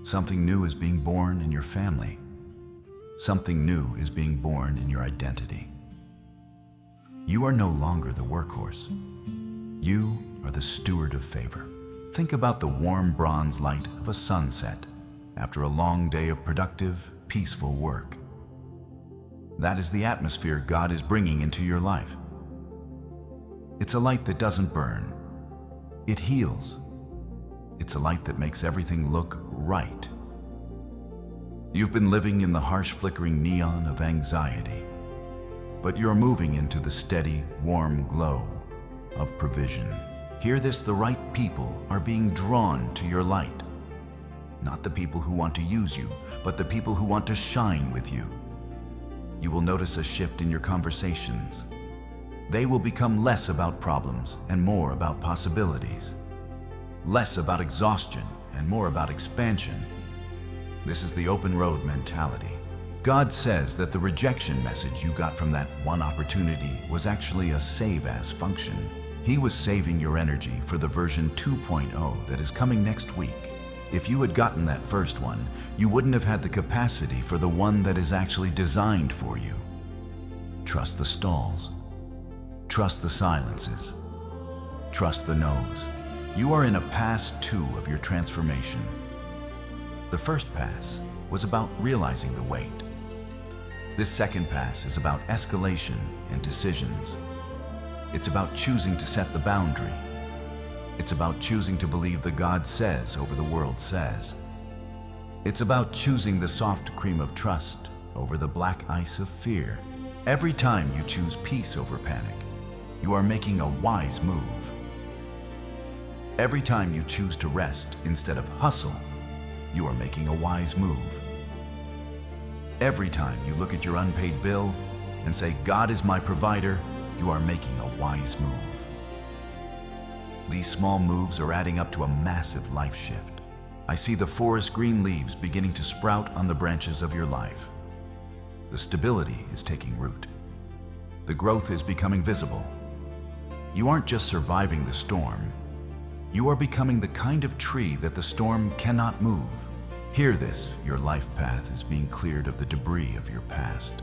[SPEAKER 1] Something new is being born in your family. Something new is being born in your identity. You are no longer the workhorse. You are the steward of favor. Think about the warm bronze light of a sunset after a long day of productive, peaceful work. That is the atmosphere God is bringing into your life. It's a light that doesn't burn. It heals. It's a light that makes everything look right. You've been living in the harsh flickering neon of anxiety, but you're moving into the steady, warm glow of provision. Hear this, the right people are being drawn to your light. Not the people who want to use you, but the people who want to shine with you. You will notice a shift in your conversations. They will become less about problems and more about possibilities. Less about exhaustion and more about expansion. This is the open road mentality. God says that the rejection message you got from that one opportunity was actually a save-as function. He was saving your energy for the version 2.0 that is coming next week. If you had gotten that first one, you wouldn't have had the capacity for the one that is actually designed for you. Trust the stalls. Trust the silences. Trust the no's. You are in a pass 2 of your transformation. The first pass was about realizing the weight. This second pass is about escalation and decisions. It's about choosing to set the boundary. It's about choosing to believe the God says over the world says. It's about choosing the soft cream of trust over the black ice of fear. Every time you choose peace over panic, you are making a wise move. Every time you choose to rest instead of hustle, you are making a wise move. Every time you look at your unpaid bill, and say, God is my provider, you are making a wise move. These small moves are adding up to a massive life shift. I see the forest green leaves beginning to sprout on the branches of your life. The stability is taking root. The growth is becoming visible. You aren't just surviving the storm. You are becoming the kind of tree that the storm cannot move. Hear this, your life path is being cleared of the debris of your past.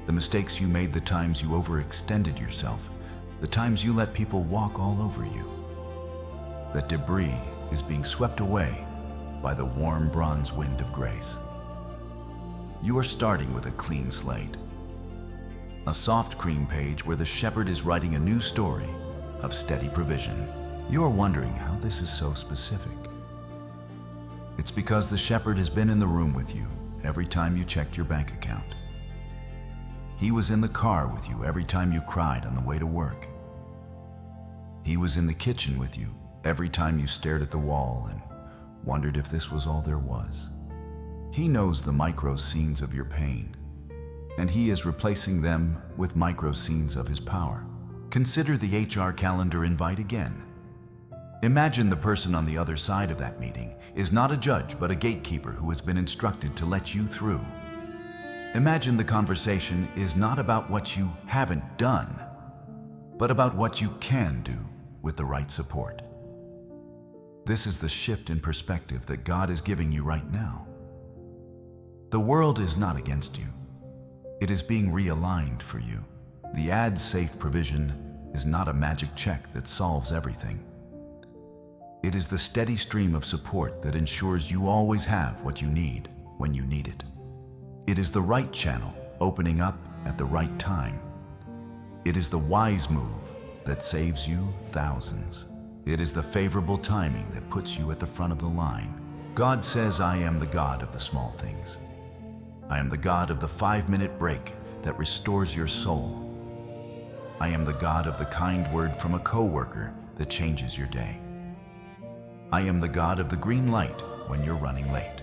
[SPEAKER 1] The mistakes you made, the times you overextended yourself, the times you let people walk all over you. That debris is being swept away by the warm bronze wind of grace. You are starting with a clean slate. A soft cream page where the shepherd is writing a new story of steady provision. You are wondering how this is so specific. It's because the shepherd has been in the room with you every time you checked your bank account. He was in the car with you every time you cried on the way to work. He was in the kitchen with you every time you stared at the wall and wondered if this was all there was. He knows the micro scenes of your pain, and he is replacing them with micro scenes of his power. Consider the HR calendar invite again. Imagine the person on the other side of that meeting is not a judge but a gatekeeper who has been instructed to let you through. Imagine the conversation is not about what you haven't done, but about what you can do with the right support. This is the shift in perspective that God is giving you right now. The world is not against you. It is being realigned for you. The ad-safe provision is not a magic check that solves everything. It is the steady stream of support that ensures you always have what you need when you need it. It is the right channel opening up at the right time. It is the wise move that saves you thousands. It is the favorable timing that puts you at the front of the line. God says, I am the God of the small things. I am the God of the 5-minute break that restores your soul. I am the God of the kind word from a coworker that changes your day. I am the God of the green light when you're running late.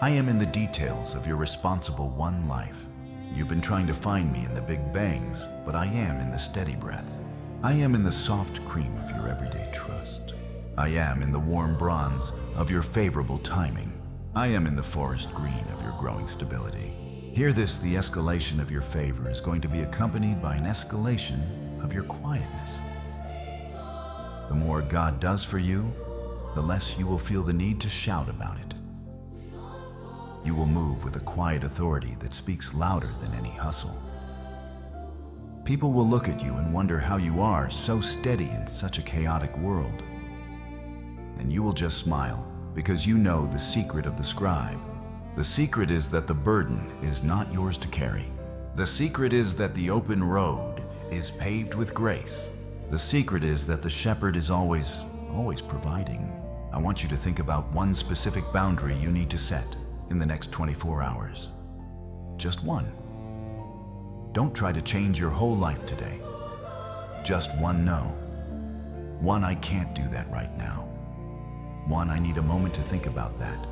[SPEAKER 1] I am in the details of your responsible one life. You've been trying to find me in the big bangs, but I am in the steady breath. I am in the soft cream of your everyday trust. I am in the warm bronze of your favorable timing. I am in the forest green of your growing stability. Hear this, the escalation of your favor is going to be accompanied by an escalation of your quietness. The more God does for you, the less you will feel the need to shout about it. You will move with a quiet authority that speaks louder than any hustle. People will look at you and wonder how you are so steady in such a chaotic world. And you will just smile because you know the secret of the scribe. The secret is that the burden is not yours to carry. The secret is that the open road is paved with grace. The secret is that the shepherd is always providing. I want you to think about one specific boundary you need to set in the next 24 hours. Just one. Don't try to change your whole life today. Just one no. One, I can't do that right now. One, I need a moment to think about that.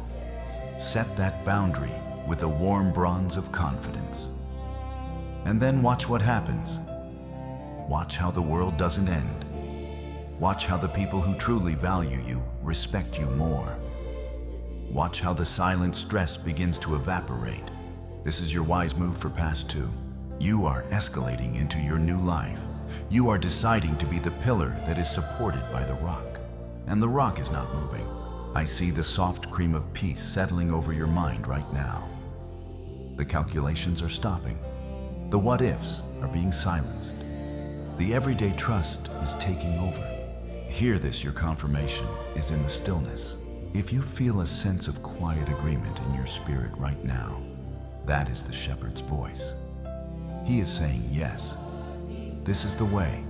[SPEAKER 1] Set that boundary with a warm bronze of confidence. And then watch what happens. Watch how the world doesn't end. Watch how the people who truly value you respect you more. Watch how the silent stress begins to evaporate. This is your wise move for past 2. You are escalating into your new life. You are deciding to be the pillar that is supported by the rock. And the rock is not moving. I see the soft cream of peace settling over your mind right now. The calculations are stopping. The what-ifs are being silenced. The everyday trust is taking over. Hear this, your confirmation is in the stillness. If you feel a sense of quiet agreement in your spirit right now, that is the shepherd's voice. He is saying, yes, this is the way.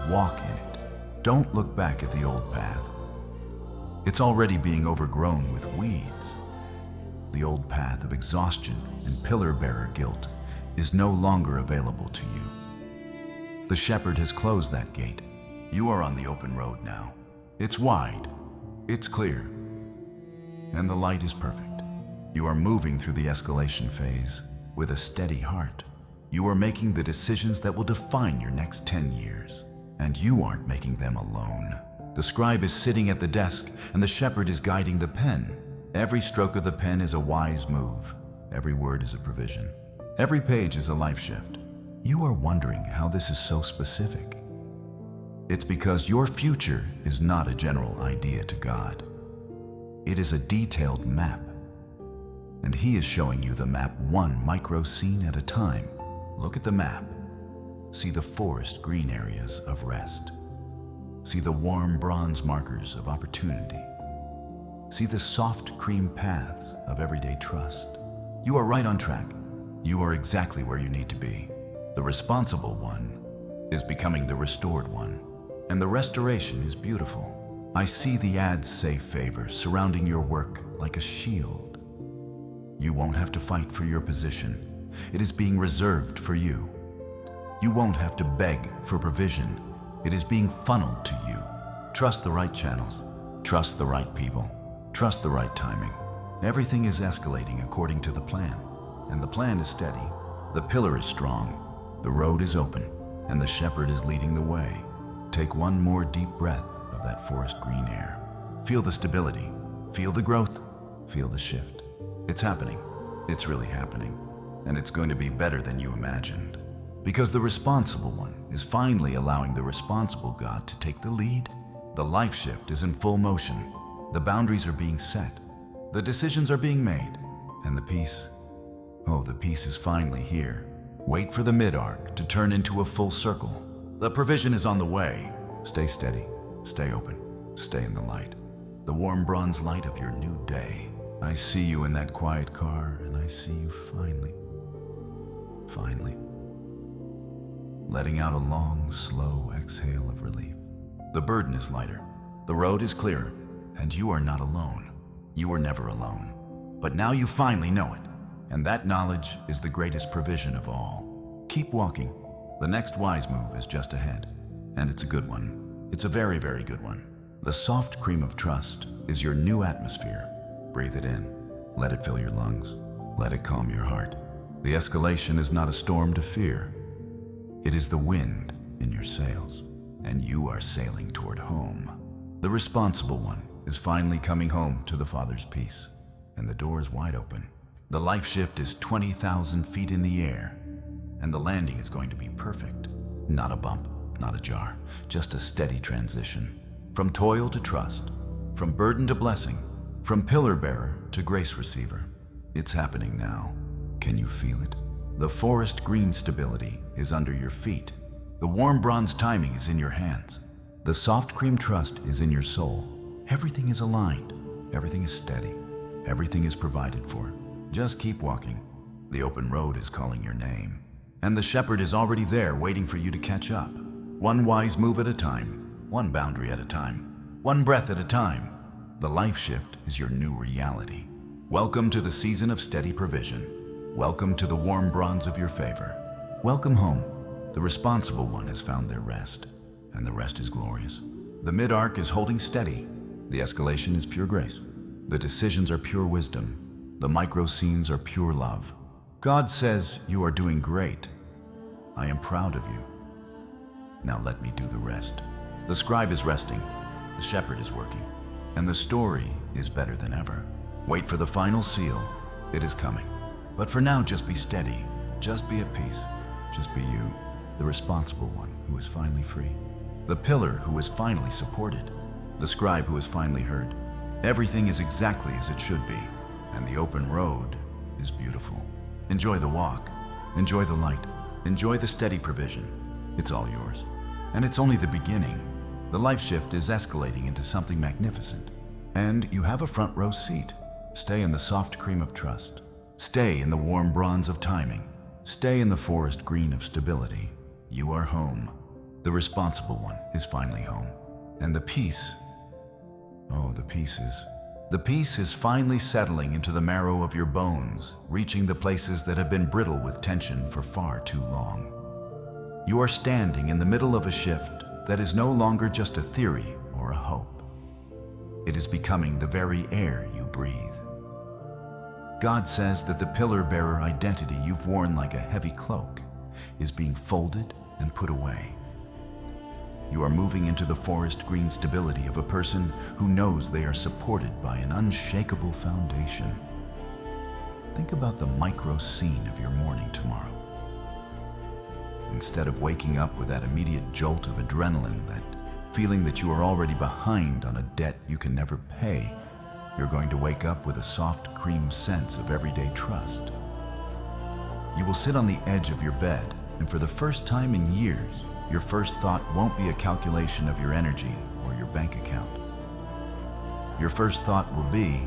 [SPEAKER 1] Walk in it. Don't look back at the old path. It's already being overgrown with weeds. The old path of exhaustion and pillar-bearer guilt is no longer available to you. The shepherd has closed that gate. You are on the open road now. It's wide, it's clear, and the light is perfect. You are moving through the escalation phase, with a steady heart. You are making the decisions that will define your next 10 years. And you aren't making them alone. The scribe is sitting at the desk, and the shepherd is guiding the pen. Every stroke of the pen is a wise move. Every word is a provision. Every page is a life shift. You are wondering how this is so specific. It's because your future is not a general idea to God. It is a detailed map. And He is showing you the map one micro scene at a time. Look at the map. See the forest green areas of rest. See the warm bronze markers of opportunity. See the soft cream paths of everyday trust. You are right on track. You are exactly where you need to be. The responsible one is becoming the restored one. And the restoration is beautiful. I see the ads say favor surrounding your work like a shield. You won't have to fight for your position. It is being reserved for you. You won't have to beg for provision. It is being funneled to you. Trust the right channels. Trust the right people. Trust the right timing. Everything is escalating according to the plan. And the plan is steady. The pillar is strong. The road is open. And the shepherd is leading the way. Take one more deep breath of that forest green air. Feel the stability. Feel the growth. Feel the shift. It's happening. It's really happening. And it's going to be better than you imagined. Because the responsible one is finally allowing the responsible God to take the lead. The life shift is in full motion. The boundaries are being set. The decisions are being made. And the peace, the peace is finally here. Wait for the mid-arc to turn into a full circle. The provision is on the way. Stay steady. Stay open. Stay in the light. The warm bronze light of your new day. I see you in that quiet car, and I see you finally, letting out a long, slow exhale of relief. The burden is lighter, the road is clearer, and you are not alone. You were never alone. But now you finally know it, and that knowledge is the greatest provision of all. Keep walking. The next wise move is just ahead, and it's a good one. It's a very, very good one. The soft cream of trust is your new atmosphere. Breathe it in. Let it fill your lungs. Let it calm your heart. The escalation is not a storm to fear. It is the wind in your sails, and you are sailing toward home. The responsible one is finally coming home to the Father's peace, and the door is wide open. The life shift is 20,000 feet in the air, and the landing is going to be perfect. Not a bump, not a jar, just a steady transition. From toil to trust, from burden to blessing, from pillar bearer to grace receiver. It's happening now. Can you feel it? The forest green stability is under your feet. The warm bronze timing is in your hands. The soft cream trust is in your soul. Everything is aligned. Everything is steady. Everything is provided for. Just keep walking. The open road is calling your name. And the shepherd is already there waiting for you to catch up. One wise move at a time. One boundary at a time. One breath at a time. The life shift is your new reality. Welcome to the season of steady provision. Welcome to the warm bronze of your favor. Welcome home. The responsible one has found their rest, and the rest is glorious. The mid-arc is holding steady. The escalation is pure grace. The decisions are pure wisdom. The micro scenes are pure love. God says you are doing great. I am proud of you. Now let me do the rest. The scribe is resting. The shepherd is working. And the story is better than ever. Wait for the final seal. It is coming. But for now, just be steady. Just be at peace. Just be you, the responsible one who is finally free. The pillar who is finally supported. The scribe who is finally heard. Everything is exactly as it should be. And the open road is beautiful. Enjoy the walk. Enjoy the light. Enjoy the steady provision. It's all yours. And it's only the beginning. The life shift is escalating into something magnificent. And you have a front row seat. Stay in the soft cream of trust. Stay in the warm bronze of timing. Stay in the forest green of stability. You are home. The responsible one is finally home. And the peace, the peace is finally settling into the marrow of your bones, reaching the places that have been brittle with tension for far too long. You are standing in the middle of a shift that is no longer just a theory or a hope. It is becoming the very air you breathe. God says that the pillar-bearer identity you've worn like a heavy cloak is being folded and put away. You are moving into the forest green stability of a person who knows they are supported by an unshakable foundation. Think about the micro scene of your morning tomorrow. Instead of waking up with that immediate jolt of adrenaline, that feeling that you are already behind on a debt you can never pay, you're going to wake up with a soft cream sense of everyday trust. You will sit on the edge of your bed, and for the first time in years, your first thought won't be a calculation of your energy or your bank account. Your first thought will be,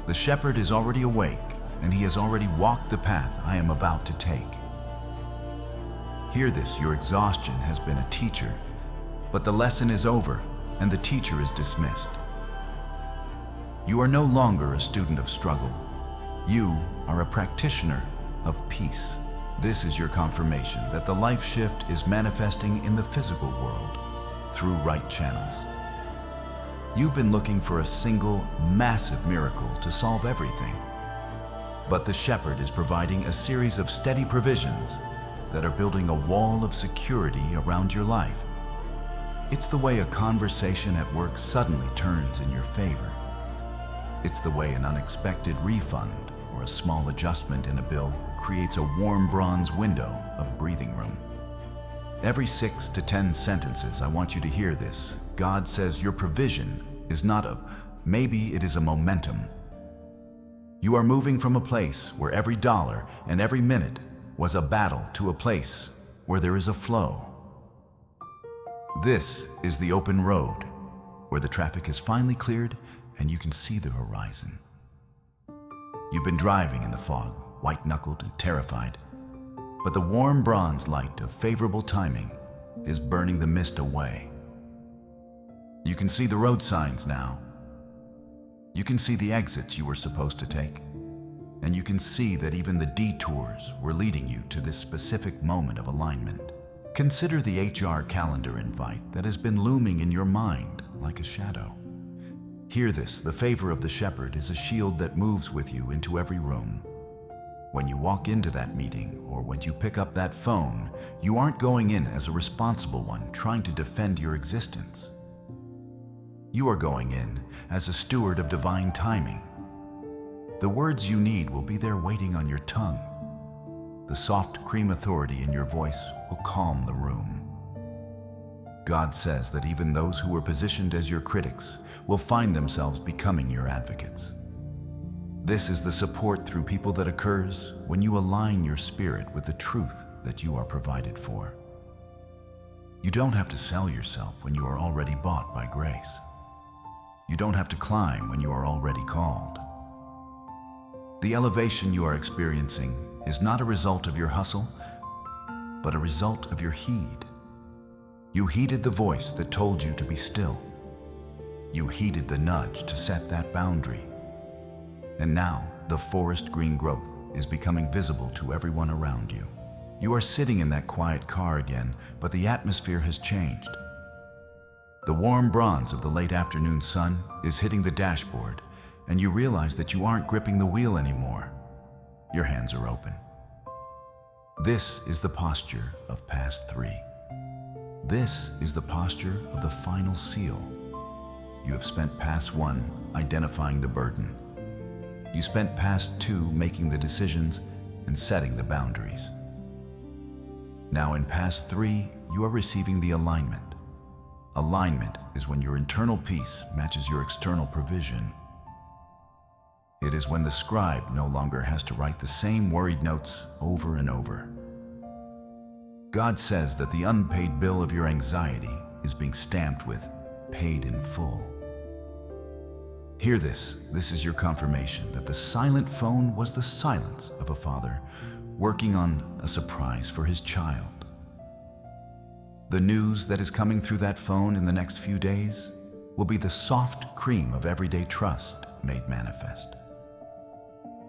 [SPEAKER 1] the shepherd is already awake, and he has already walked the path I am about to take. Hear this, your exhaustion has been a teacher, but the lesson is over, and the teacher is dismissed. You are no longer a student of struggle. You are a practitioner of peace. This is your confirmation that the life shift is manifesting in the physical world through right channels. You've been looking for a single, massive miracle to solve everything. But the shepherd is providing a series of steady provisions that are building a wall of security around your life. It's the way a conversation at work suddenly turns in your favor. It's the way an unexpected refund or a small adjustment in a bill creates a warm bronze window of breathing room. Every 6 to 10 sentences, I want you to hear this. God says your provision is not maybe it is a momentum. You are moving from a place where every dollar and every minute was a battle to a place where there is a flow. This is the open road where the traffic is finally cleared and you can see the horizon. You've been driving in the fog, white-knuckled and terrified, but the warm bronze light of favorable timing is burning the mist away. You can see the road signs now. You can see the exits you were supposed to take, and you can see that even the detours were leading you to this specific moment of alignment. Consider the HR calendar invite that has been looming in your mind like a shadow. Hear this, the favor of the shepherd is a shield that moves with you into every room. When you walk into that meeting or when you pick up that phone, you aren't going in as a responsible one trying to defend your existence. You are going in as a steward of divine timing. The words you need will be there waiting on your tongue. The soft cream authority in your voice will calm the room. God says that even those who were positioned as your critics will find themselves becoming your advocates. This is the support through people that occurs when you align your spirit with the truth that you are provided for. You don't have to sell yourself when you are already bought by grace. You don't have to climb when you are already called. The elevation you are experiencing is not a result of your hustle, but a result of your heed. You heeded the voice that told you to be still. You heeded the nudge to set that boundary. And now, the forest green growth is becoming visible to everyone around you. You are sitting in that quiet car again, but the atmosphere has changed. The warm bronze of the late afternoon sun is hitting the dashboard, and you realize that you aren't gripping the wheel anymore. Your hands are open. This is the posture of Pass 3. This is the posture of the final seal. You have spent Pass 1 identifying the burden. You spent Pass 2 making the decisions and setting the boundaries. Now in Pass 3, you are receiving the alignment. Alignment is when your internal peace matches your external provision. It is when the scribe no longer has to write the same worried notes over and over. God says that the unpaid bill of your anxiety is being stamped with paid in full. Hear this. This is your confirmation that the silent phone was the silence of a father working on a surprise for his child. The news that is coming through that phone in the next few days will be the soft cream of everyday trust made manifest.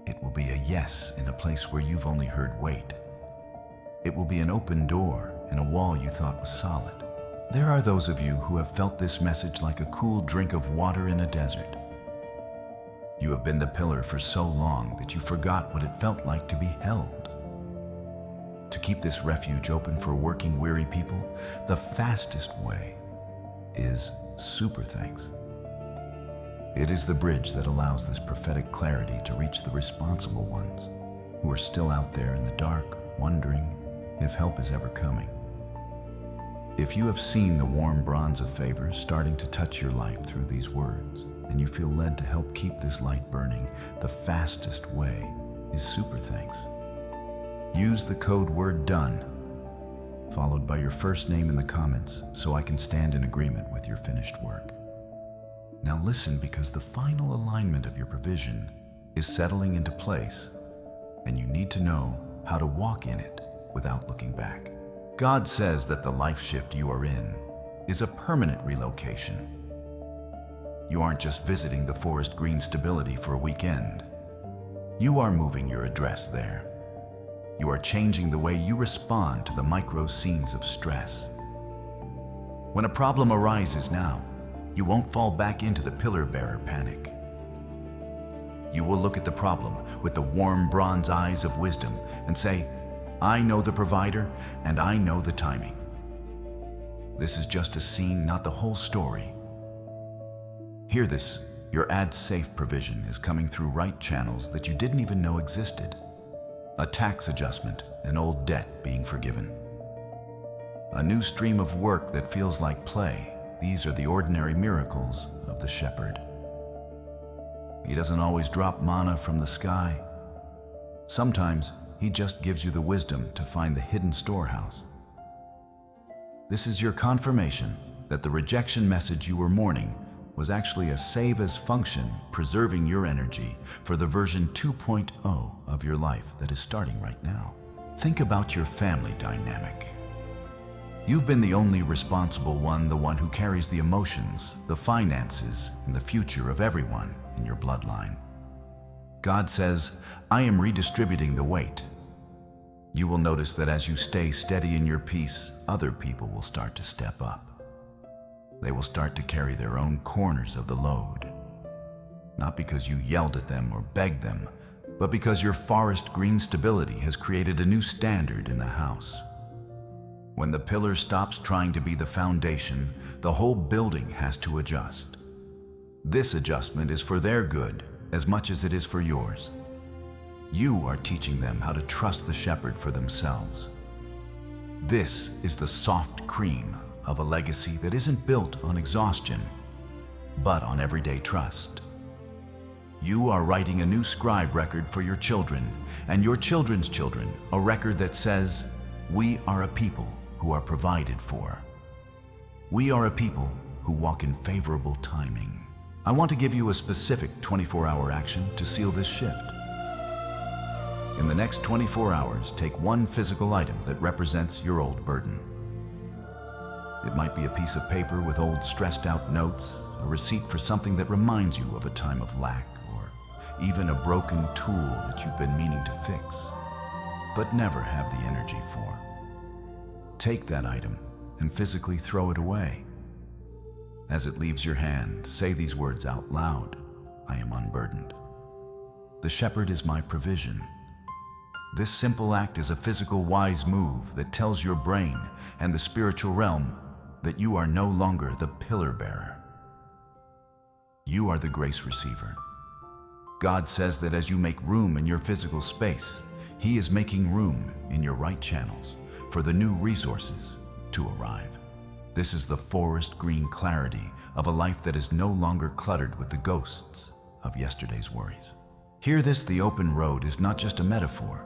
[SPEAKER 1] It will be a yes in a place where you've only heard wait. It will be an open door in a wall you thought was solid. There are those of you who have felt this message like a cool drink of water in a desert. You have been the pillar for so long that you forgot what it felt like to be held. To keep this refuge open for working weary people, the fastest way is super thanks. It is the bridge that allows this prophetic clarity to reach the responsible ones who are still out there in the dark, wondering if help is ever coming. If you have seen the warm bronze of favor starting to touch your life through these words, and you feel led to help keep this light burning, the fastest way is super thanks. Use the code word DONE, followed by your first name in the comments, so I can stand in agreement with your finished work. Now listen, because the final alignment of your provision is settling into place, and you need to know how to walk in it without looking back. God says that the life shift you are in is a permanent relocation. You aren't just visiting the forest green stability for a weekend. You are moving your address there. You are changing the way you respond to the micro scenes of stress. When a problem arises now, you won't fall back into the pillar bearer panic. You will look at the problem with the warm bronze eyes of wisdom and say, I know the provider and I know the timing. This is just a scene, not the whole story. Hear this, your ad-safe provision is coming through right channels that you didn't even know existed. A tax adjustment, an old debt being forgiven. A new stream of work that feels like play. These are the ordinary miracles of the shepherd. He doesn't always drop manna from the sky. Sometimes he just gives you the wisdom to find the hidden storehouse. This is your confirmation that the rejection message you were mourning was actually a save-as function, preserving your energy for the version 2.0 of your life that is starting right now. Think about your family dynamic. You've been the only responsible one, the one who carries the emotions, the finances, and the future of everyone in your bloodline. God says, I am redistributing the weight. You will notice that as you stay steady in your peace, other people will start to step up. They will start to carry their own corners of the load. Not because you yelled at them or begged them, but because your forest green stability has created a new standard in the house. When the pillar stops trying to be the foundation, the whole building has to adjust. This adjustment is for their good as much as it is for yours. You are teaching them how to trust the shepherd for themselves. This is the soft cream of a legacy that isn't built on exhaustion, but on everyday trust. You are writing a new scribe record for your children and your children's children, a record that says, we are a people who are provided for. We are a people who walk in favorable timing. I want to give you a specific 24-hour action to seal this shift. In the next 24 hours, take one physical item that represents your old burden. It might be a piece of paper with old stressed out notes, a receipt for something that reminds you of a time of lack, or even a broken tool that you've been meaning to fix, but never have the energy for. Take that item and physically throw it away. As it leaves your hand, say these words out loud. I am unburdened. The shepherd is my provision. This simple act is a physical wise move that tells your brain and the spiritual realm that you are no longer the pillar bearer. You are the grace receiver. God says that as you make room in your physical space, He is making room in your right channels for the new resources to arrive. This is the forest green clarity of a life that is no longer cluttered with the ghosts of yesterday's worries. Hear this, the open road is not just a metaphor.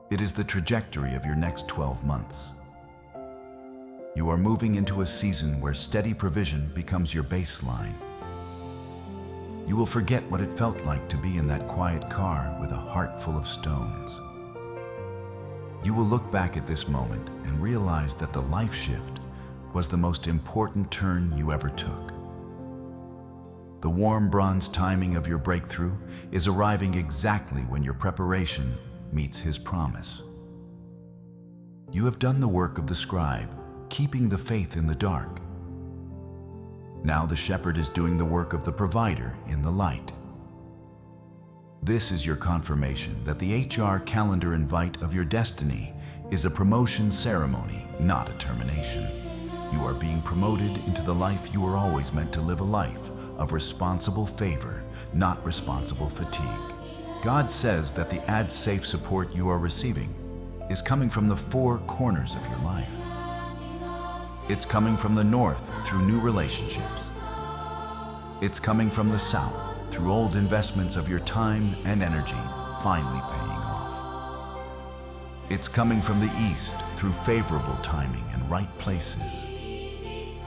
[SPEAKER 1] It is the trajectory of your next 12 months. You are moving into a season where steady provision becomes your baseline. You will forget what it felt like to be in that quiet car with a heart full of stones. You will look back at this moment and realize that the life shift was the most important turn you ever took. The warm bronze timing of your breakthrough is arriving exactly when your preparation meets His promise. You have done the work of the scribe, keeping the faith in the dark. Now the shepherd is doing the work of the provider in the light. This is your confirmation that the HR calendar invite of your destiny is a promotion ceremony, not a termination. You are being promoted into the life you were always meant to live, a life of responsible favor, not responsible fatigue. God says that the ad-safe support you are receiving is coming from the four corners of your life. It's coming from the north through new relationships. It's coming from the south through old investments of your time and energy finally paying off. It's coming from the east through favorable timing and right places.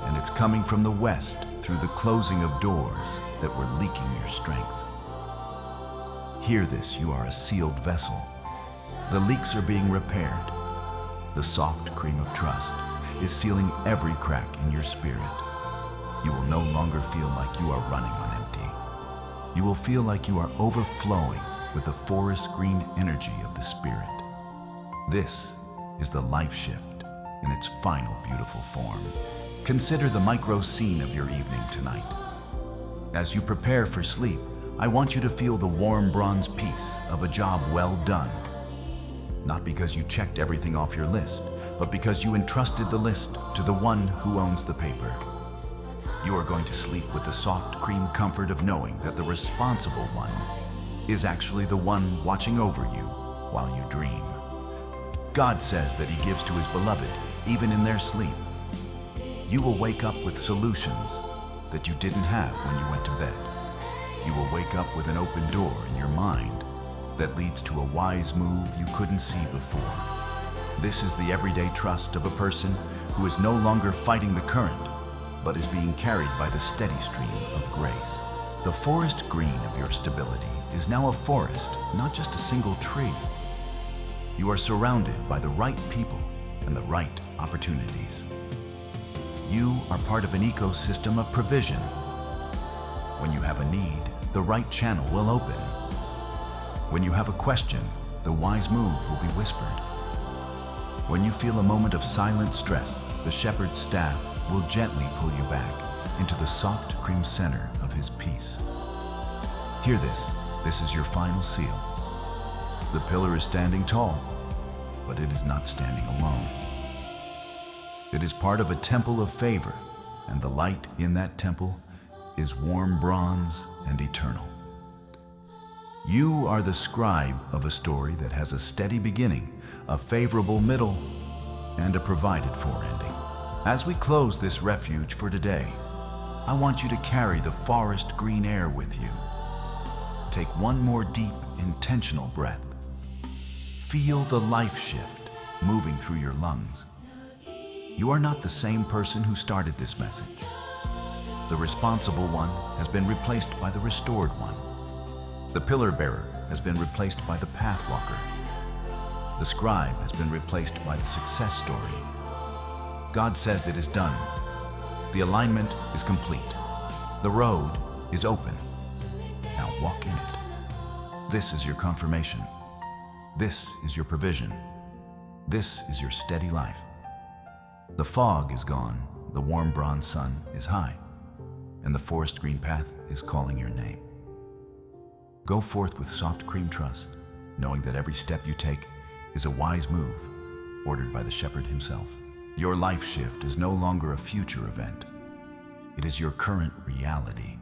[SPEAKER 1] And it's coming from the west through the closing of doors that were leaking your strength. Hear this, you are a sealed vessel. The leaks are being repaired. The soft cream of trust is sealing every crack in your spirit. You will no longer feel like you are running on empty. You will feel like you are overflowing with the forest green energy of the Spirit. This is the life shift in its final beautiful form. Consider the micro scene of your evening tonight. As you prepare for sleep, I want you to feel the warm bronze peace of a job well done. Not because you checked everything off your list, but because you entrusted the list to the one who owns the paper. You are going to sleep with the soft cream comfort of knowing that the responsible one is actually the one watching over you while you dream. God says that He gives to His beloved even in their sleep. You will wake up with solutions that you didn't have when you went to bed. You will wake up with an open door in your mind that leads to a wise move you couldn't see before. This is the everyday trust of a person who is no longer fighting the current, but is being carried by the steady stream of grace. The forest green of your stability is now a forest, not just a single tree. You are surrounded by the right people and the right opportunities. You are part of an ecosystem of provision. When you have a need, the right channel will open. When you have a question, the wise move will be whispered. When you feel a moment of silent stress, the shepherd's staff will gently pull you back into the soft cream center of His peace. Hear this. This is your final seal. The pillar is standing tall, but it is not standing alone. It is part of a temple of favor, and the light in that temple is warm bronze and eternal. You are the scribe of a story that has a steady beginning, a favorable middle, and a provided-for ending. As we close this refuge for today, I want you to carry the forest green air with you. Take one more deep, intentional breath. Feel the life shift moving through your lungs. You are not the same person who started this message. The responsible one has been replaced by the restored one. The pillar bearer has been replaced by the path walker. The scribe has been replaced by the success story. God says it is done. The alignment is complete. The road is open. Now walk in it. This is your confirmation. This is your provision. This is your steady life. The fog is gone, the warm bronze sun is high, and the forest green path is calling your name. Go forth with soft cream trust, knowing that every step you take is a wise move, ordered by the shepherd himself. Your life shift is no longer a future event. It is your current reality.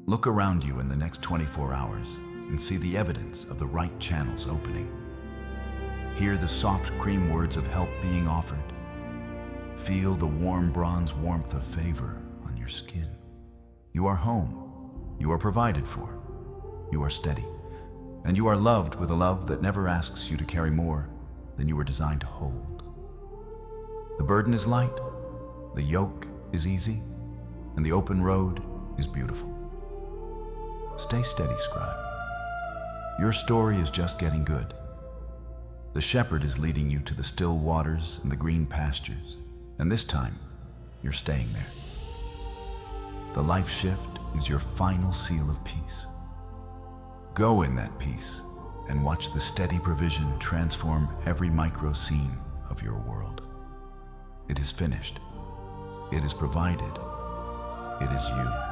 [SPEAKER 1] Look around you in the next 24 hours and see the evidence of the right channels opening. Hear the soft cream words of help being offered. Feel the warm bronze warmth of favor on your skin. You are home. You are provided for. You are steady. And you are loved with a love that never asks you to carry more than you were designed to hold. The burden is light, the yoke is easy, and the open road is beautiful. Stay steady, scribe. Your story is just getting good. The shepherd is leading you to the still waters and the green pastures, and this time, you're staying there. The life shift is your final seal of peace. Go in that peace and watch the steady provision transform every micro scene of your world. It is finished. It is provided. It is you.